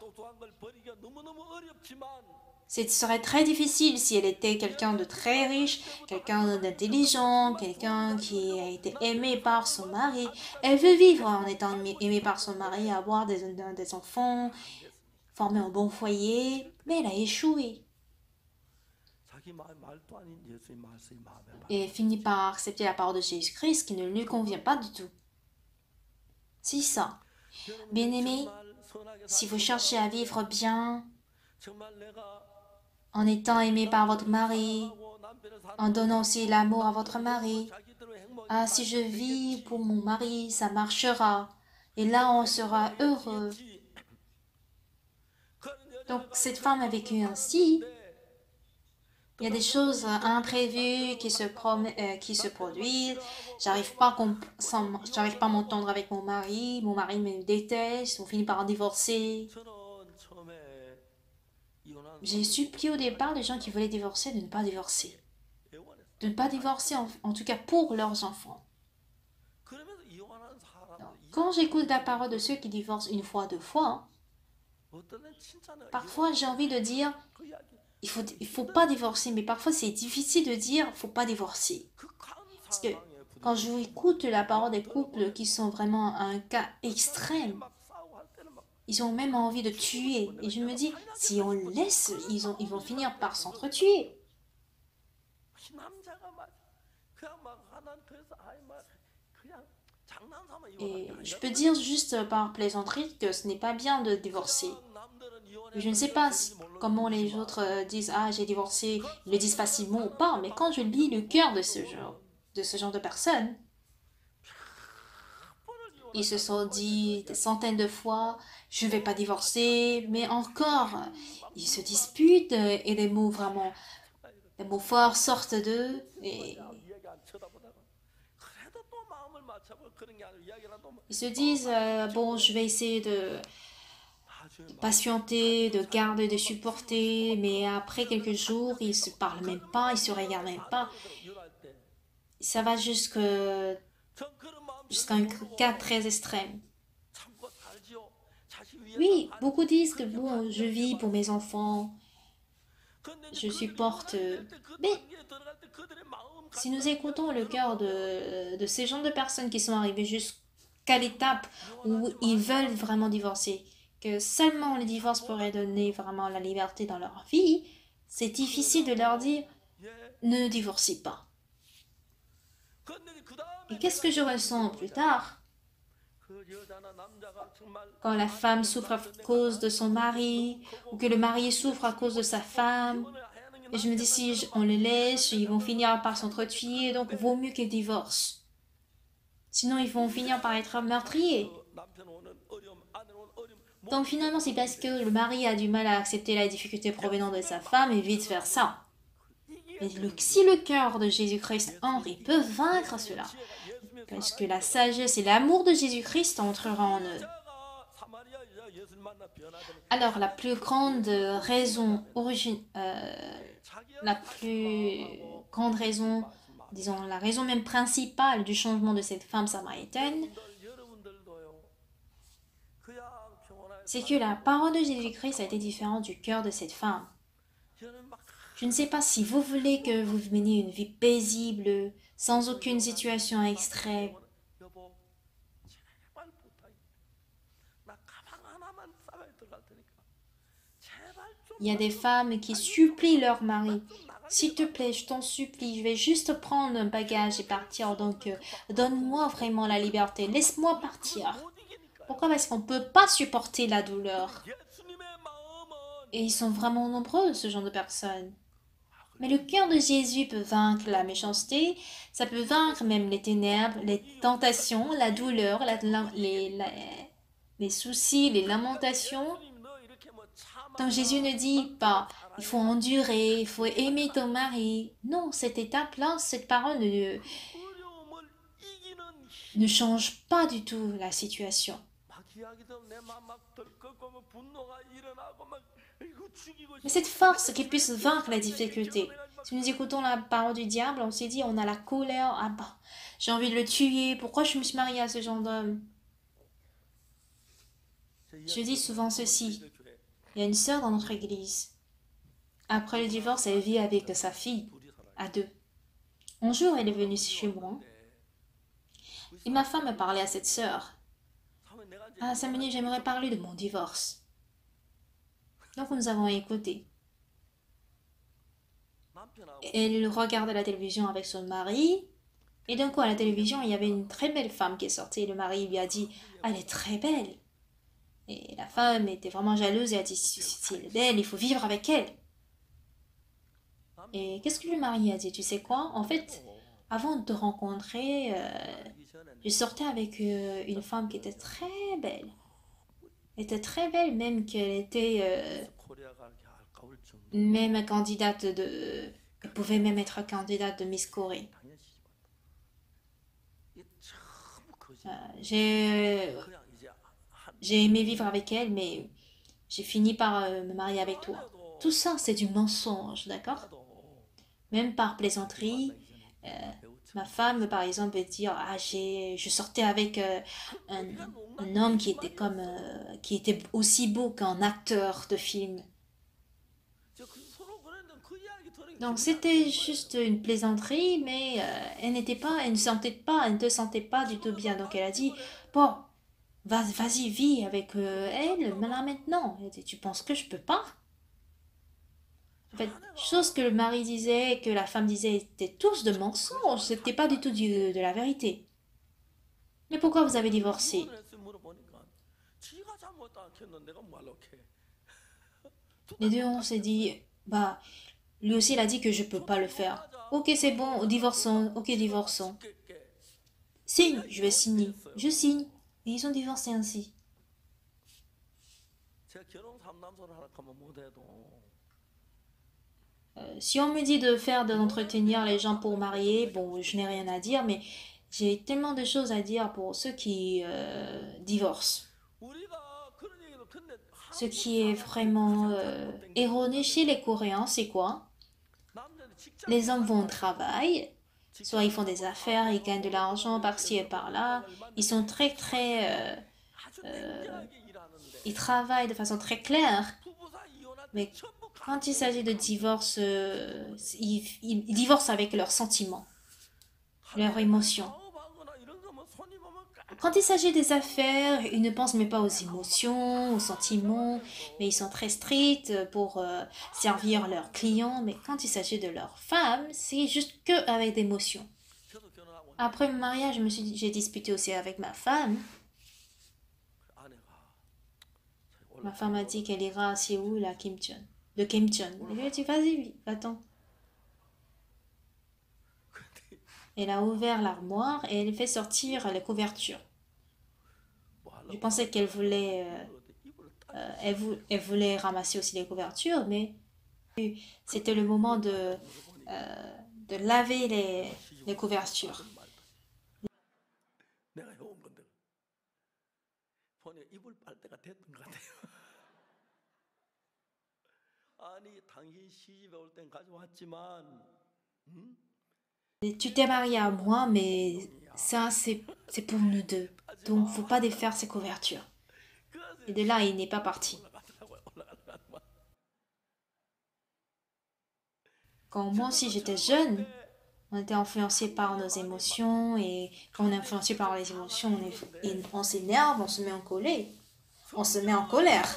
Ce serait très difficile si elle était quelqu'un de très riche, quelqu'un d'intelligent, quelqu'un qui a été aimé par son mari. Elle veut vivre en étant aimée par son mari, avoir des enfants, former un bon foyer, mais elle a échoué. Et finit par accepter la parole de Jésus-Christ qui ne lui convient pas du tout. C'est ça. Bien-aimé, si vous cherchez à vivre bien, en étant aimé par votre mari, en donnant aussi l'amour à votre mari. Ah, si je vis pour mon mari, ça marchera. Et là, on sera heureux. Donc, cette femme a vécu ainsi. Il y a des choses imprévues qui se produisent. J'arrive pas à m'entendre avec mon mari. Mon mari me déteste. On finit par divorcer. J'ai supplié au départ les gens qui voulaient divorcer de ne pas divorcer. De ne pas divorcer, en tout cas pour leurs enfants. Donc, quand j'écoute la parole de ceux qui divorcent une fois, deux fois, parfois j'ai envie de dire, il faut pas divorcer, mais parfois c'est difficile de dire, il faut pas divorcer. Parce que quand je écoute la parole des couples qui sont vraiment à un cas extrême, ils ont même envie de tuer. Et je me dis, si on laisse, ils vont finir par s'entretuer. Et je peux dire juste par plaisanterie que ce n'est pas bien de divorcer. Je ne sais pas comment les autres disent ah j'ai divorcé, ils le disent facilement ou pas, mais quand je lis le cœur de ce genre de personnes, ils se sont dit des centaines de fois je ne vais pas divorcer, mais encore ils se disputent et les mots forts sortent d'eux et ils se disent bon je vais essayer de patienter, de garder, de supporter, mais après quelques jours, ils se parlent même pas, ils se regardent même pas. Ça va jusqu'à un cas très extrême. Oui, beaucoup disent que bon, je vis pour mes enfants, je supporte. Mais si nous écoutons le cœur de ces gens de personnes qui sont arrivées jusqu'à l'étape où ils veulent vraiment divorcer, que seulement le divorce pourrait donner vraiment la liberté dans leur vie, c'est difficile de leur dire ne divorcez pas. Et qu'est-ce que je ressens plus tard? Quand la femme souffre à cause de son mari, ou que le mari souffre à cause de sa femme, et je me dis si on les laisse, ils vont finir par s'entretuer, donc vaut mieux qu'ils divorcent. Sinon, ils vont finir par être meurtriers. Donc finalement, c'est parce que le mari a du mal à accepter la difficulté provenant de sa femme et vice versa. Mais si le cœur de Jésus-Christ Henri peut vaincre cela, parce que la sagesse et l'amour de Jésus-Christ entrera en eux. Alors la plus grande raison la plus grande raison, disons la raison même principale du changement de cette femme samaritaine, c'est que la parole de Jésus-Christ a été différente du cœur de cette femme. Je ne sais pas si vous voulez que vous meniez une vie paisible, sans aucune situation extrême. Il y a des femmes qui supplient leur mari. S'il te plaît, je t'en supplie, je vais juste prendre un bagage et partir. Donc, donne-moi vraiment la liberté. Laisse-moi partir. Pourquoi? Parce qu'on ne peut pas supporter la douleur. Et ils sont vraiment nombreux, ce genre de personnes. Mais le cœur de Jésus peut vaincre la méchanceté, ça peut vaincre même les ténèbres, les tentations, la douleur, les soucis, les lamentations. Donc Jésus ne dit pas, il faut endurer, il faut aimer ton mari. Non, cette étape-là, cette parole ne change pas du tout la situation. Mais cette force qui puisse vaincre la difficulté. Si nous écoutons la parole du diable, on s'est dit, on a la colère, ah bah, j'ai envie de le tuer, pourquoi je me suis mariée à ce genre d'homme? Je dis souvent ceci, il y a une sœur dans notre église. Après le divorce, elle vit avec sa fille, à deux. Un jour, elle est venue chez moi, et ma femme a parlé à cette sœur. Ah, Samini, j'aimerais parler de mon divorce. Donc nous avons écouté. Elle regardait la télévision avec son mari. Et d'un coup, à la télévision, il y avait une très belle femme qui est sortie. Le mari lui a dit, elle est très belle. Et la femme était vraiment jalouse et a dit, si elle est belle, il faut vivre avec elle. Et qu'est-ce que le mari a dit? Tu sais quoi? En fait, avant de te rencontrer, je sortais avec une femme qui était très belle. Elle était très belle, même qu'elle était même candidate de... Elle pouvait même être candidate de Miss Corée. J'ai j'ai aimé vivre avec elle, mais j'ai fini par me marier avec toi. Tout ça, c'est du mensonge, d'accord? Même par plaisanterie, euh, ma femme, par exemple, peut dire, ah, je sortais avec un, un homme qui était comme, qui était aussi beau qu'un acteur de film. Donc c'était juste une plaisanterie, mais elle ne te sentait pas du tout bien. Donc elle a dit, bon, vas-y, vis avec elle, mais là maintenant. Elle dit, tu penses que je peux pas? En fait, chose que le mari disait, que la femme disait, étaient tous de mensonges. C'était pas du tout de la vérité. Mais pourquoi vous avez divorcé? Les deux, on s'est dit, bah, lui aussi, il a dit que je peux pas le faire. Ok, c'est bon, divorçons. Ok, divorçons. Signe, je vais signer. Je signe. Et ils ont divorcé ainsi. Si on me dit de faire d'entretenir les gens pour marier, bon, je n'ai rien à dire, mais j'ai tellement de choses à dire pour ceux qui divorcent. Ce qui est vraiment erroné chez les Coréens, c'est quoi? Les hommes vont au travail, soit ils font des affaires, ils gagnent de l'argent par-ci et par-là. Ils sont euh, ils travaillent de façon très claire. Mais quand il s'agit de divorce, ils divorcent avec leurs sentiments, leurs émotions. Quand il s'agit des affaires, ils ne pensent même pas aux émotions, aux sentiments, mais ils sont très stricts pour servir leurs clients. Mais quand il s'agit de leurs femmes, c'est juste que avec des émotions. Après mon mariage, j'ai disputé aussi avec ma femme. Ma femme a dit qu'elle ira à Séoul, à Kimcheon, de Kimcheon. Elle lui a dit, vas-y, va-t'en. Elle a ouvert l'armoire et elle fait sortir les couvertures. Je pensais qu'elle voulait, elle voulait ramasser aussi les couvertures, mais c'était le moment de laver les couvertures. Et tu t'es marié à moi, mais ça, c'est pour nous deux. Donc, faut pas défaire ces couvertures. Et de là, il n'est pas parti. Quand moi aussi j'étais jeune, on était influencé par nos émotions et quand on est influencé par les émotions, on s'énerve, on se met en colère. On se met en colère.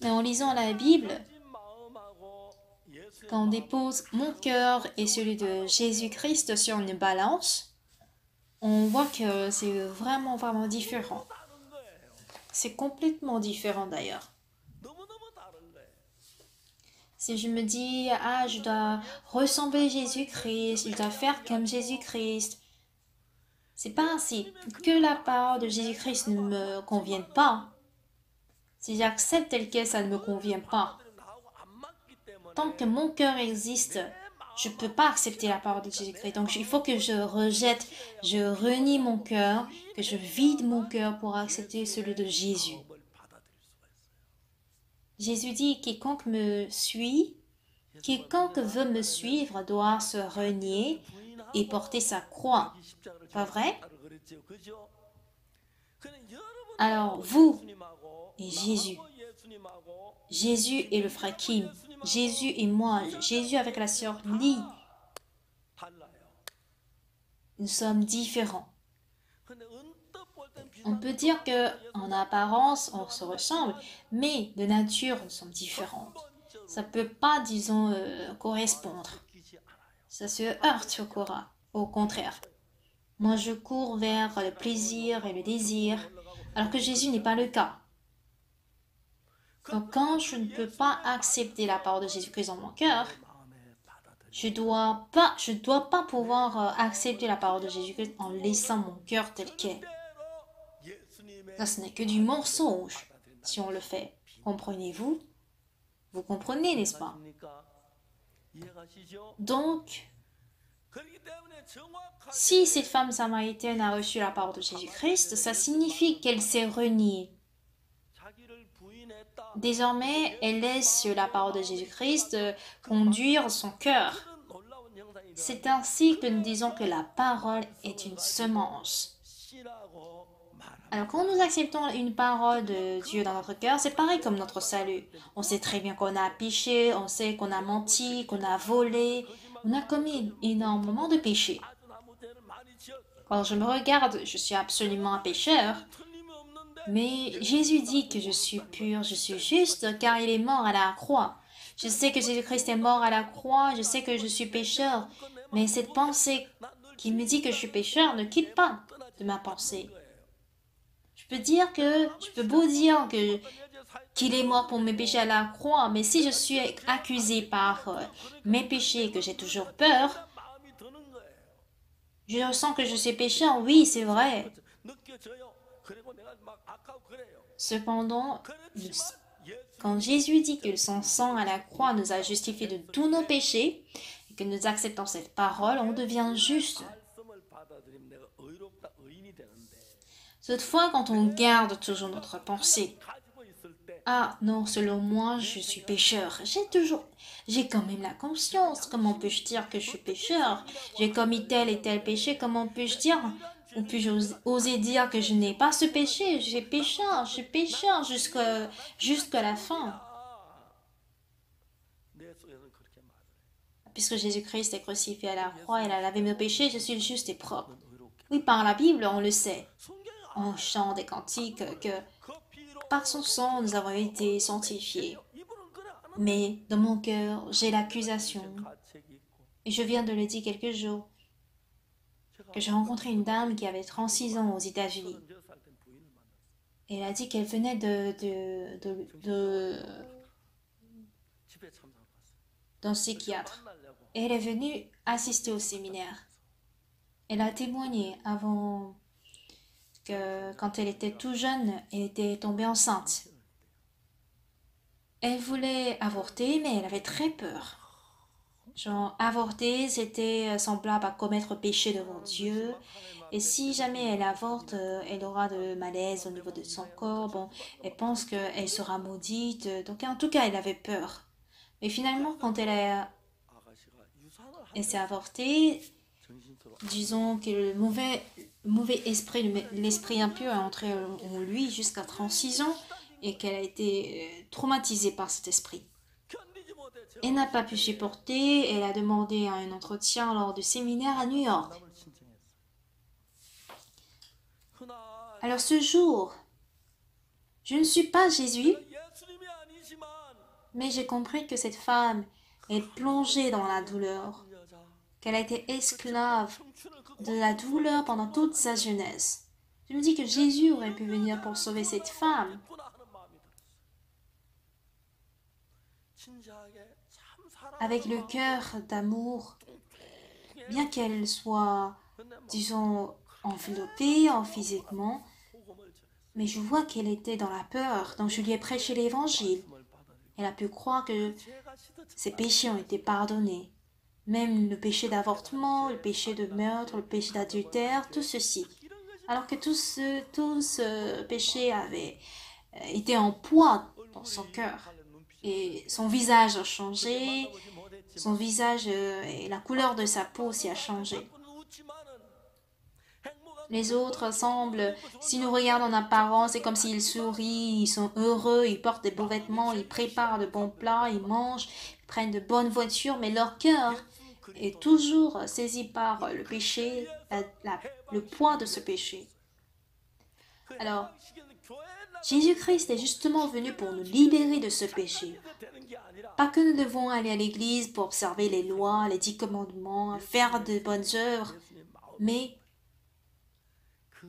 Mais en lisant la Bible, quand on dépose mon cœur et celui de Jésus-Christ sur une balance, on voit que c'est vraiment, vraiment différent. C'est complètement différent d'ailleurs. Si je me dis, ah, je dois ressembler à Jésus-Christ, je dois faire comme Jésus-Christ, c'est pas ainsi. Que la parole de Jésus-Christ ne me convienne pas, Si j'accepte tel quel, ça ne me convient pas. Tant que mon cœur existe, je ne peux pas accepter la parole de Jésus-Christ. Donc il faut que je rejette, je renie mon cœur, que je vide mon cœur pour accepter celui de Jésus. Jésus dit, quiconque me suit, quiconque veut me suivre doit se renier et porter sa croix. Pas vrai? Alors vous et Jésus. Jésus et le frère Kim. Jésus et moi. Jésus avec la sœur Lee. Nous sommes différents. On peut dire que en apparence, on se ressemble, mais de nature, nous sommes différentes. Ça ne peut pas, disons, correspondre. Ça se heurte au contraire. Moi, je cours vers le plaisir et le désir, alors que Jésus n'est pas le cas. Donc, quand je ne peux pas accepter la parole de Jésus-Christ dans mon cœur, je dois pas pouvoir accepter la parole de Jésus-Christ en laissant mon cœur tel quel. Ça, ce n'est que du mensonge si on le fait. Comprenez-vous? Vous comprenez, n'est-ce pas? Donc, si cette femme samaritaine a reçu la parole de Jésus-Christ, ça signifie qu'elle s'est reniée. Désormais, elle laisse la parole de Jésus-Christ conduire son cœur. C'est ainsi que nous disons que la parole est une semence. Alors, quand nous acceptons une parole de Dieu dans notre cœur, c'est pareil comme notre salut. On sait très bien qu'on a péché, on sait qu'on a menti, qu'on a volé, on a commis énormément de péchés. Quand je me regarde, je suis absolument un pécheur. Mais Jésus dit que je suis pur, je suis juste, car il est mort à la croix. Je sais que Jésus-Christ est mort à la croix, je sais que je suis pécheur. Mais cette pensée qui me dit que je suis pécheur ne quitte pas de ma pensée. Je peux beau dire qu'il est mort pour mes péchés à la croix, mais si je suis accusé par mes péchés et que j'ai toujours peur, je ressens que je suis pécheur, oui, c'est vrai. Cependant, quand Jésus dit que son sang à la croix nous a justifiés de tous nos péchés, et que nous acceptons cette parole, on devient juste. Toutefois, quand on garde toujours notre pensée, ah non, selon moi, je suis pécheur. J'ai quand même la conscience. Comment puis-je dire que je suis pécheur? J'ai commis tel et tel péché. Comment puis-je dire, ou puis-je oser dire que je n'ai pas ce péché? Je suis pécheur jusqu'à la fin. Puisque Jésus-Christ est crucifié à la croix, il a lavé mes péchés, je suis juste et propre. Oui, par la Bible, on le sait. On chante des cantiques que par son sang, nous avons été sanctifiés. Mais dans mon cœur, j'ai l'accusation. Et je viens de le dire quelques jours, que j'ai rencontré une dame qui avait 36 ans aux États-Unis. Et elle a dit qu'elle venait d'un psychiatre. Et elle est venue assister au séminaire. Elle a témoigné avant que, quand elle était tout jeune, elle était tombée enceinte. Elle voulait avorter, mais elle avait très peur. Genre, avorter, c'était semblable à commettre péché devant Dieu. Et si jamais elle avorte, elle aura de malaise au niveau de son corps. Bon, elle pense qu'elle sera maudite. Donc, en tout cas, elle avait peur. Mais finalement, quand elle s'est avortée, disons que le mauvais esprit, l'esprit impur est entré en lui jusqu'à 36 ans et qu'elle a été traumatisée par cet esprit. Elle n'a pas pu supporter, elle a demandé un entretien lors du séminaire à New York. Alors ce jour, je ne suis pas Jésus, mais j'ai compris que cette femme est plongée dans la douleur, qu'elle a été esclave de la douleur pendant toute sa jeunesse. Je me dis que Jésus aurait pu venir pour sauver cette femme. Avec le cœur d'amour, bien qu'elle soit, disons, enveloppée physiquement, Mais je vois qu'elle était dans la peur, donc je lui ai prêché l'évangile. Elle a pu croire que ses péchés ont été pardonnés. Même le péché d'avortement, le péché de meurtre, le péché d'adultère, tout ceci. Alors que tout ce péché avait été en poids dans son cœur. Et son visage a changé, son visage et la couleur de sa peau aussi a changé. Les autres semblent, si nous regardons en apparence, c'est comme s'ils sourient, ils sont heureux, ils portent des beaux vêtements, ils préparent de bons plats, ils mangent, ils prennent de bonnes voitures, mais leur cœur est toujours saisi par le péché, le poids de ce péché. Alors, Jésus-Christ est justement venu pour nous libérer de ce péché. Pas que nous devons aller à l'église pour observer les lois, les 10 commandements, faire de bonnes œuvres, mais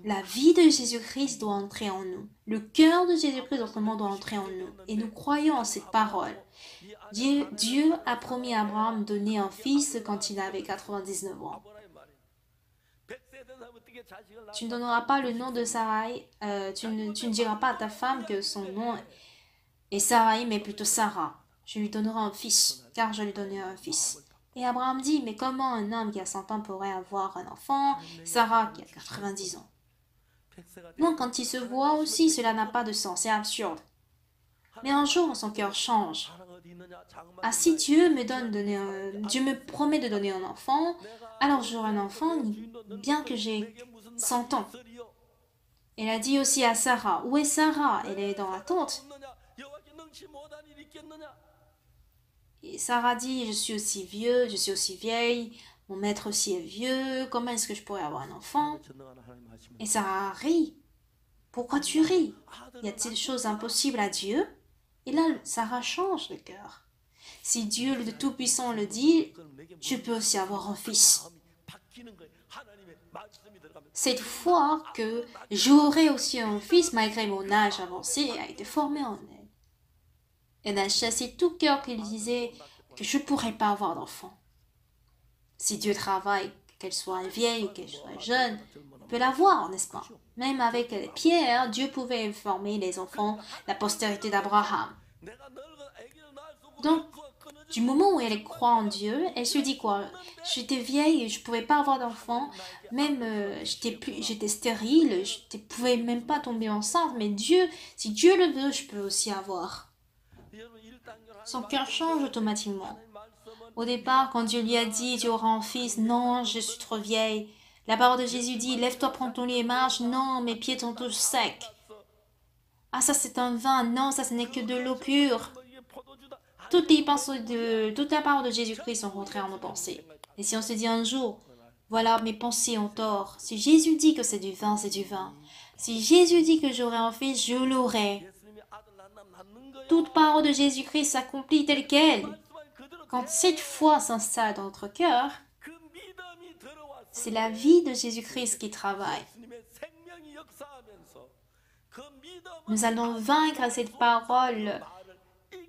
la vie de Jésus-Christ doit entrer en nous. Le cœur de Jésus-Christ doit entrer en nous. Et nous croyons en cette parole. Dieu a promis à Abraham de donner un fils quand il avait 99 ans. Tu ne donneras pas le nom de Sarai, tu ne diras pas à ta femme que son nom est Sarai, mais plutôt Sarah. Je lui donnerai un fils, car je lui donnerai un fils. Et Abraham dit, mais comment un homme qui a 100 ans pourrait avoir un enfant, Sarah qui a 90 ans? Donc quand il se voit aussi, cela n'a pas de sens, c'est absurde. Mais un jour, son cœur change. Ah, si Dieu me promet de donner un enfant, alors j'aurai un enfant bien que j'ai 100 ans. Elle a dit aussi à Sarah, où est Sarah? Elle est dans la tente. Et Sarah dit, je suis aussi vieux, je suis aussi vieille, mon maître aussi est vieux, comment est-ce que je pourrais avoir un enfant? Et Sarah rit. Pourquoi tu ris? Y a-t-il chose impossible à Dieu? Et là, Sarah change de cœur. Si Dieu le Tout-Puissant le dit, je peux aussi avoir un fils. Cette foi que j'aurai aussi un fils malgré mon âge avancé a été formée en elle. Elle a chassé tout cœur qui disait que je ne pourrais pas avoir d'enfant. Si Dieu travaille, qu'elle soit vieille ou qu'elle soit jeune, il peut l'avoir, n'est-ce pas? Même avec les pierres, Dieu pouvait former les enfants, la postérité d'Abraham. Donc, du moment où elle croit en Dieu, elle se dit quoi? J'étais vieille, je ne pouvais pas avoir d'enfant, même j'étais stérile, je ne pouvais même pas tomber enceinte, mais Dieu, si Dieu le veut, je peux aussi avoir. Son cœur change automatiquement. Au départ, quand Dieu lui a dit, tu auras un fils, non, je suis trop vieille. La parole de Jésus dit, lève-toi, prends ton lit et marche, non, mes pieds sont tous secs. Ah, ça c'est un vin, non, ça ce n'est que de l'eau pure. Toute la parole de Jésus-Christ sont rentrées en nos pensées. Et si on se dit un jour, voilà, mes pensées ont tort. Si Jésus dit que c'est du vin, c'est du vin. Si Jésus dit que j'aurai un fils, je l'aurai. Toute parole de Jésus-Christ s'accomplit telle qu'elle. Quand cette foi s'installe dans notre cœur, c'est la vie de Jésus-Christ qui travaille. Nous allons vaincre cette parole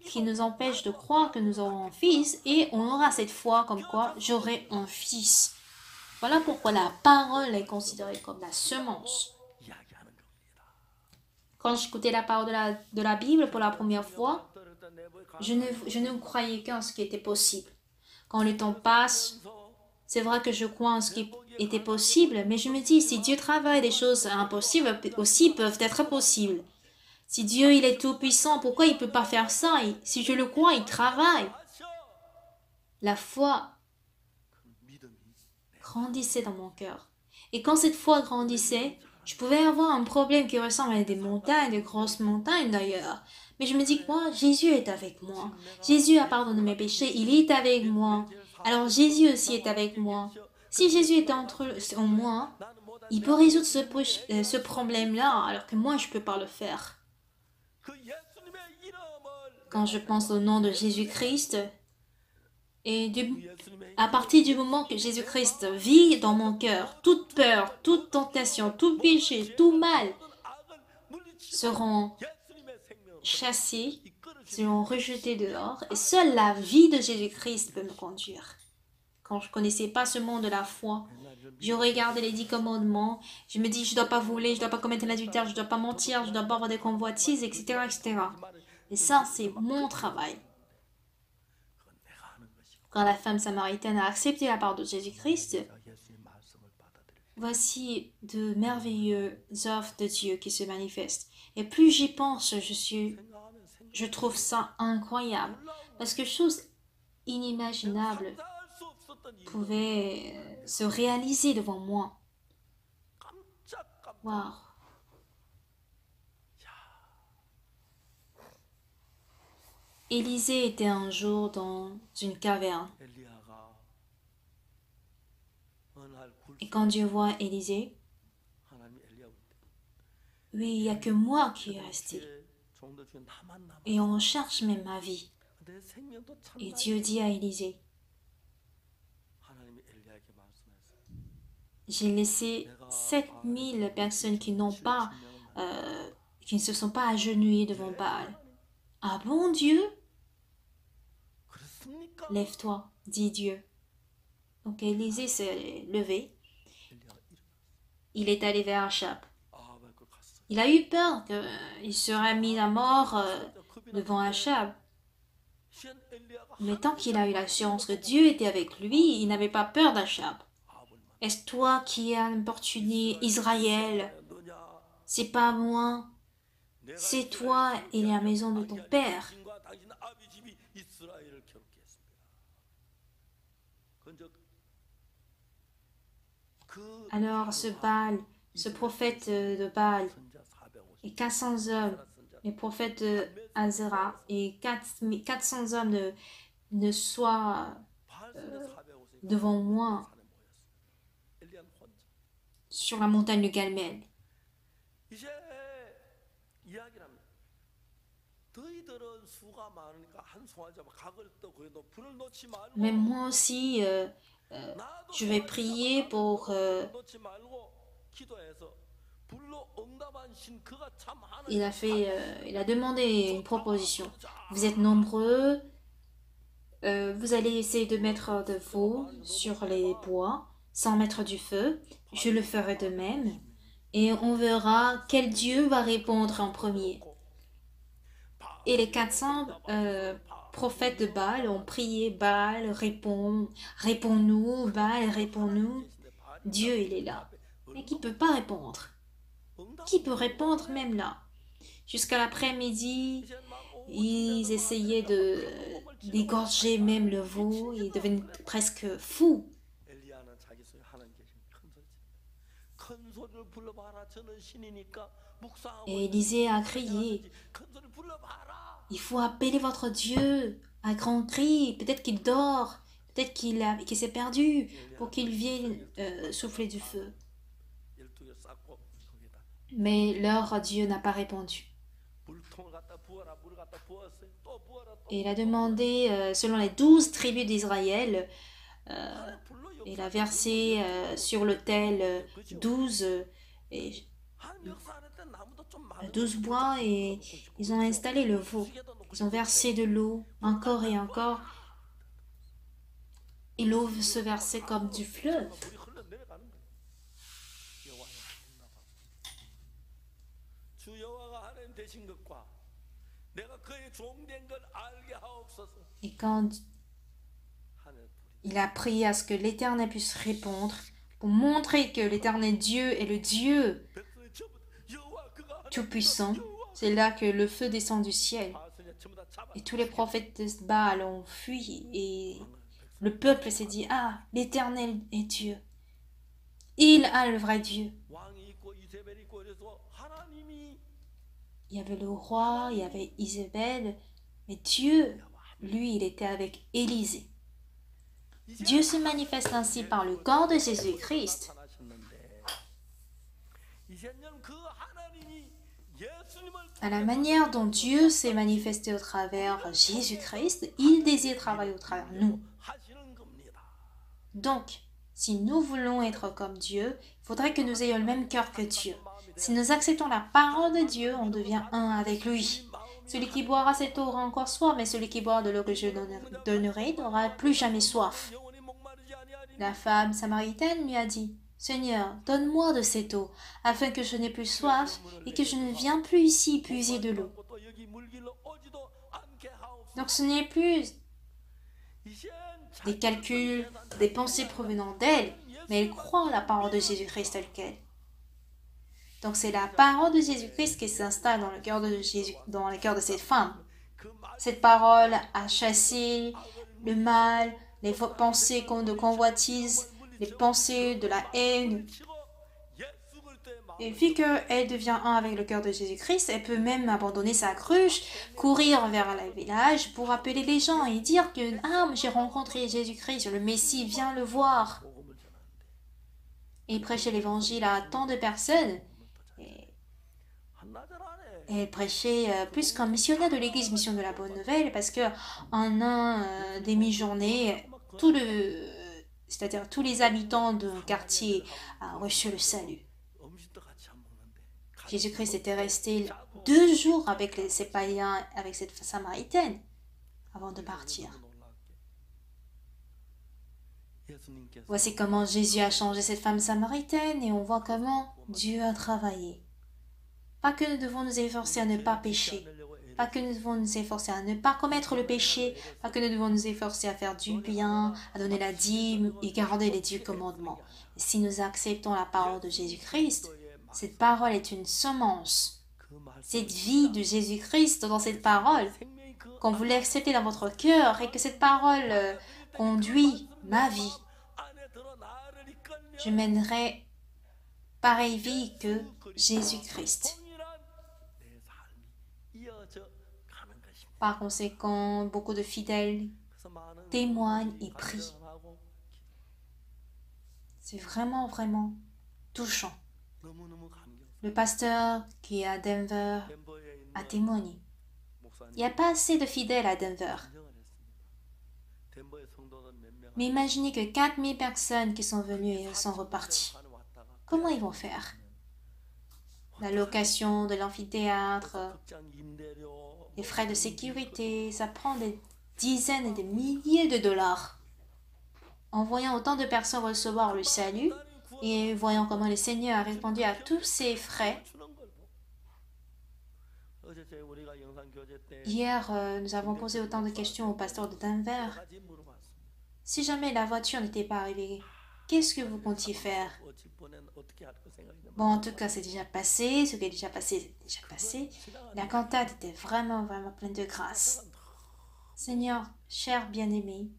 qui nous empêche de croire que nous aurons un fils et on aura cette foi comme quoi j'aurai un fils. Voilà pourquoi la parole est considérée comme la semence. Quand j'écoutais la parole de la Bible pour la première fois, je ne croyais qu'en ce qui était possible. Quand le temps passe, c'est vrai que je crois en ce qui était possible, mais je me dis, si Dieu travaille, des choses impossibles aussi peuvent être possibles. Si Dieu, il est tout puissant, pourquoi il ne peut pas faire ça? Si je le crois, il travaille. La foi grandissait dans mon cœur. Et quand cette foi grandissait, je pouvais avoir un problème qui ressemble à des montagnes, de grosses montagnes d'ailleurs. Mais je me dis quoi? Jésus est avec moi. Jésus a pardonné mes péchés, il est avec moi. Alors Jésus aussi est avec moi. Si Jésus est en moi, il peut résoudre ce problème-là, alors que moi, je ne peux pas le faire. Quand je pense au nom de Jésus-Christ, et à partir du moment que Jésus-Christ vit dans mon cœur, toute peur, toute tentation, tout péché, tout mal seront chassés, seront rejetés dehors, et seule la vie de Jésus-Christ peut me conduire. Quand je ne connaissais pas ce monde de la foi, Je regarde les 10 commandements. Je me dis, je ne dois pas voler, je ne dois pas commettre l'adultère, je ne dois pas mentir, je ne dois pas avoir des convoitises, etc., etc. Et ça, c'est mon travail. Quand la femme samaritaine a accepté la parole de Jésus-Christ, voici de merveilleuses offres de Dieu qui se manifestent. Et plus j'y pense, je trouve ça incroyable. Parce que chose inimaginable pouvait se réaliser devant moi. Waouh! Élisée était un jour dans une caverne. Et quand Dieu voit Élisée, oui, il n'y a que moi qui est resté. Et on cherche même ma vie. Et Dieu dit à Élisée, j'ai laissé 7000 personnes qui ne se sont pas agenouillées devant Baal. Ah bon, Dieu? Lève-toi, dit Dieu. Donc Élisée s'est levé. Il est allé vers Achab. Il a eu peur qu'il serait mis à mort devant Achab. Mais tant qu'il a eu l'assurance que Dieu était avec lui, il n'avait pas peur d'Achab. Est-ce toi qui as importuné Israël? C'est pas moi. C'est toi et la maison de ton père. Alors ce prophète de Baal et 400 hommes, les prophètes de Azera et 400 hommes ne soient devant moi sur la montagne de Galmel. Mais moi aussi, je vais prier pour... il a demandé une proposition. Vous êtes nombreux, vous allez essayer de mettre de feu sur les bois sans mettre du feu. Je le ferai de même. Et on verra quel Dieu va répondre en premier. Et les 400 prophètes de Baal ont prié, Baal, réponds-nous, Baal, réponds-nous. Dieu, il est là. Mais qui ne peut pas répondre? Qui peut répondre même là? Jusqu'à l'après-midi, ils essayaient d'égorger même le veau. Ils devenaient presque fous. Et Élisée a crié, il faut appeler votre Dieu à grand cri. Peut-être qu'il dort, peut-être qu'il s'est perdu pour qu'il vienne souffler du feu. Mais leur Dieu n'a pas répondu. Et il a demandé, selon les 12 tribus d'Israël, il a versé sur l'autel 12 bois et ils ont installé le veau. Ils ont versé de l'eau encore et encore. Et l'eau se versait comme du fleuve. Et quand il a prié à ce que l'Éternel puisse répondre, pour montrer que l'Éternel Dieu est le Dieu Tout-Puissant, c'est là que le feu descend du ciel. Et tous les prophètes de Baal ont fui et le peuple s'est dit, ah, l'Éternel est Dieu. Il a le vrai Dieu. Il y avait le roi, il y avait Isabelle, mais Dieu, lui, il était avec Élisée. Dieu se manifeste ainsi par le corps de Jésus-Christ. À la manière dont Dieu s'est manifesté au travers Jésus-Christ, il désire travailler au travers de nous. Donc, si nous voulons être comme Dieu, il faudrait que nous ayons le même cœur que Dieu. Si nous acceptons la parole de Dieu, on devient un avec lui. Celui qui boira cette eau aura encore soif, mais celui qui boira de l'eau que je donnerai n'aura plus jamais soif. La femme samaritaine lui a dit, « Seigneur, donne-moi de cette eau, afin que je n'ai plus soif et que je ne vienne plus ici puiser de l'eau. » Donc ce n'est plus des calculs, des pensées provenant d'elle, mais elle croit en la parole de Jésus-Christ telle qu'elle. Donc c'est la parole de Jésus-Christ qui s'installe dans le cœur de Jésus, dans le cœur de cette femme. Cette parole a chassé le mal, les pensées de convoitise, les pensées de la haine. Et vu qu'elle devient un avec le cœur de Jésus-Christ, elle peut même abandonner sa cruche, courir vers le village pour appeler les gens et dire que « Ah, j'ai rencontré Jésus-Christ, le Messie, viens le voir ». Et prêcher l'évangile à tant de personnes. Et elle prêchait plus qu'un missionnaire de l'église Mission de la Bonne Nouvelle, parce que en un demi-journée, c'est-à-dire tous les habitants du quartier ont reçu le salut. Jésus-Christ était resté 2 jours avec ces païens, avec cette samaritaine, avant de partir. Voici comment Jésus a changé cette femme samaritaine et on voit comment Dieu a travaillé. Pas que nous devons nous efforcer à ne pas pécher, pas que nous devons nous efforcer à ne pas commettre le péché, pas que nous devons nous efforcer à faire du bien, à donner la dîme et garder les 10 commandements. Et si nous acceptons la parole de Jésus-Christ, cette parole est une semence. Cette vie de Jésus-Christ dans cette parole, quand vous l'acceptez dans votre cœur et que cette parole conduit ma vie, je mènerai pareille vie que Jésus-Christ. Par conséquent, beaucoup de fidèles témoignent et prient. C'est vraiment, vraiment touchant. Le pasteur qui est à Denver a témoigné. Il n'y a pas assez de fidèles à Denver. Mais imaginez que 4000 personnes qui sont venues et sont reparties. Comment ils vont faire? La location de l'amphithéâtre, les frais de sécurité, ça prend des dizaines et des milliers de dollars. En voyant autant de personnes recevoir le salut et voyant comment le Seigneur a répondu à tous ces frais, hier, nous avons posé autant de questions au pasteur de Denver. Si jamais la voiture n'était pas arrivée, qu'est-ce que vous comptiez faire? Bon, en tout cas, c'est déjà passé. Ce qui est déjà passé, c'est déjà passé. La cantate était vraiment, vraiment pleine de grâce. Seigneur, cher bien-aimé,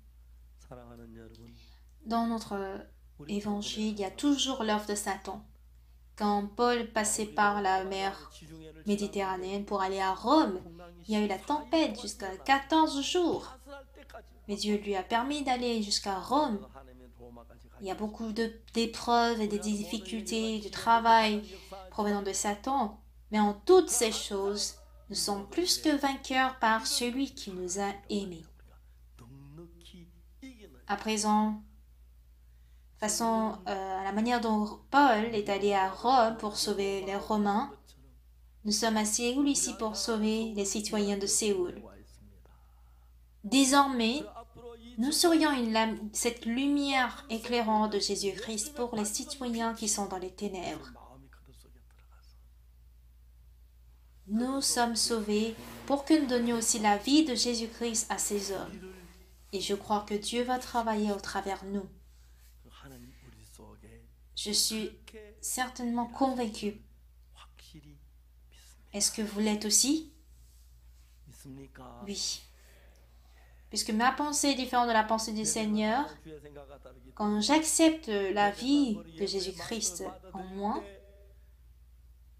dans notre évangile, il y a toujours l'œuvre de Satan. Quand Paul passait par la mer Méditerranée pour aller à Rome, il y a eu la tempête jusqu'à 14 jours. Mais Dieu lui a permis d'aller jusqu'à Rome. Il y a beaucoup d'épreuves et de difficultés, de travail provenant de Satan. Mais en toutes ces choses, nous sommes plus que vainqueurs par celui qui nous a aimés. À présent, à la manière dont Paul est allé à Rome pour sauver les Romains, nous sommes à Séoul ici pour sauver les citoyens de Séoul. Désormais, nous serions cette lumière éclairante de Jésus-Christ pour les citoyens qui sont dans les ténèbres. Nous sommes sauvés pour que nous donnions aussi la vie de Jésus-Christ à ces hommes. Et je crois que Dieu va travailler au travers de nous. Je suis certainement convaincu. Est-ce que vous l'êtes aussi? Oui. Puisque ma pensée est différente de la pensée du Seigneur, quand j'accepte la vie de Jésus-Christ en moi,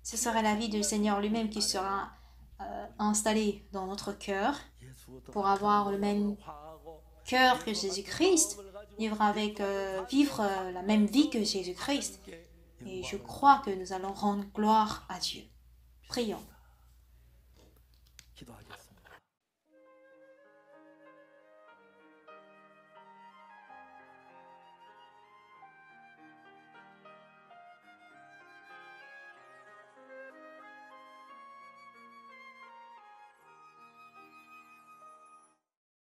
ce sera la vie du Seigneur lui-même qui sera installée dans notre cœur pour avoir le même cœur que Jésus-Christ, vivre la même vie que Jésus-Christ. Et je crois que nous allons rendre gloire à Dieu. Prions.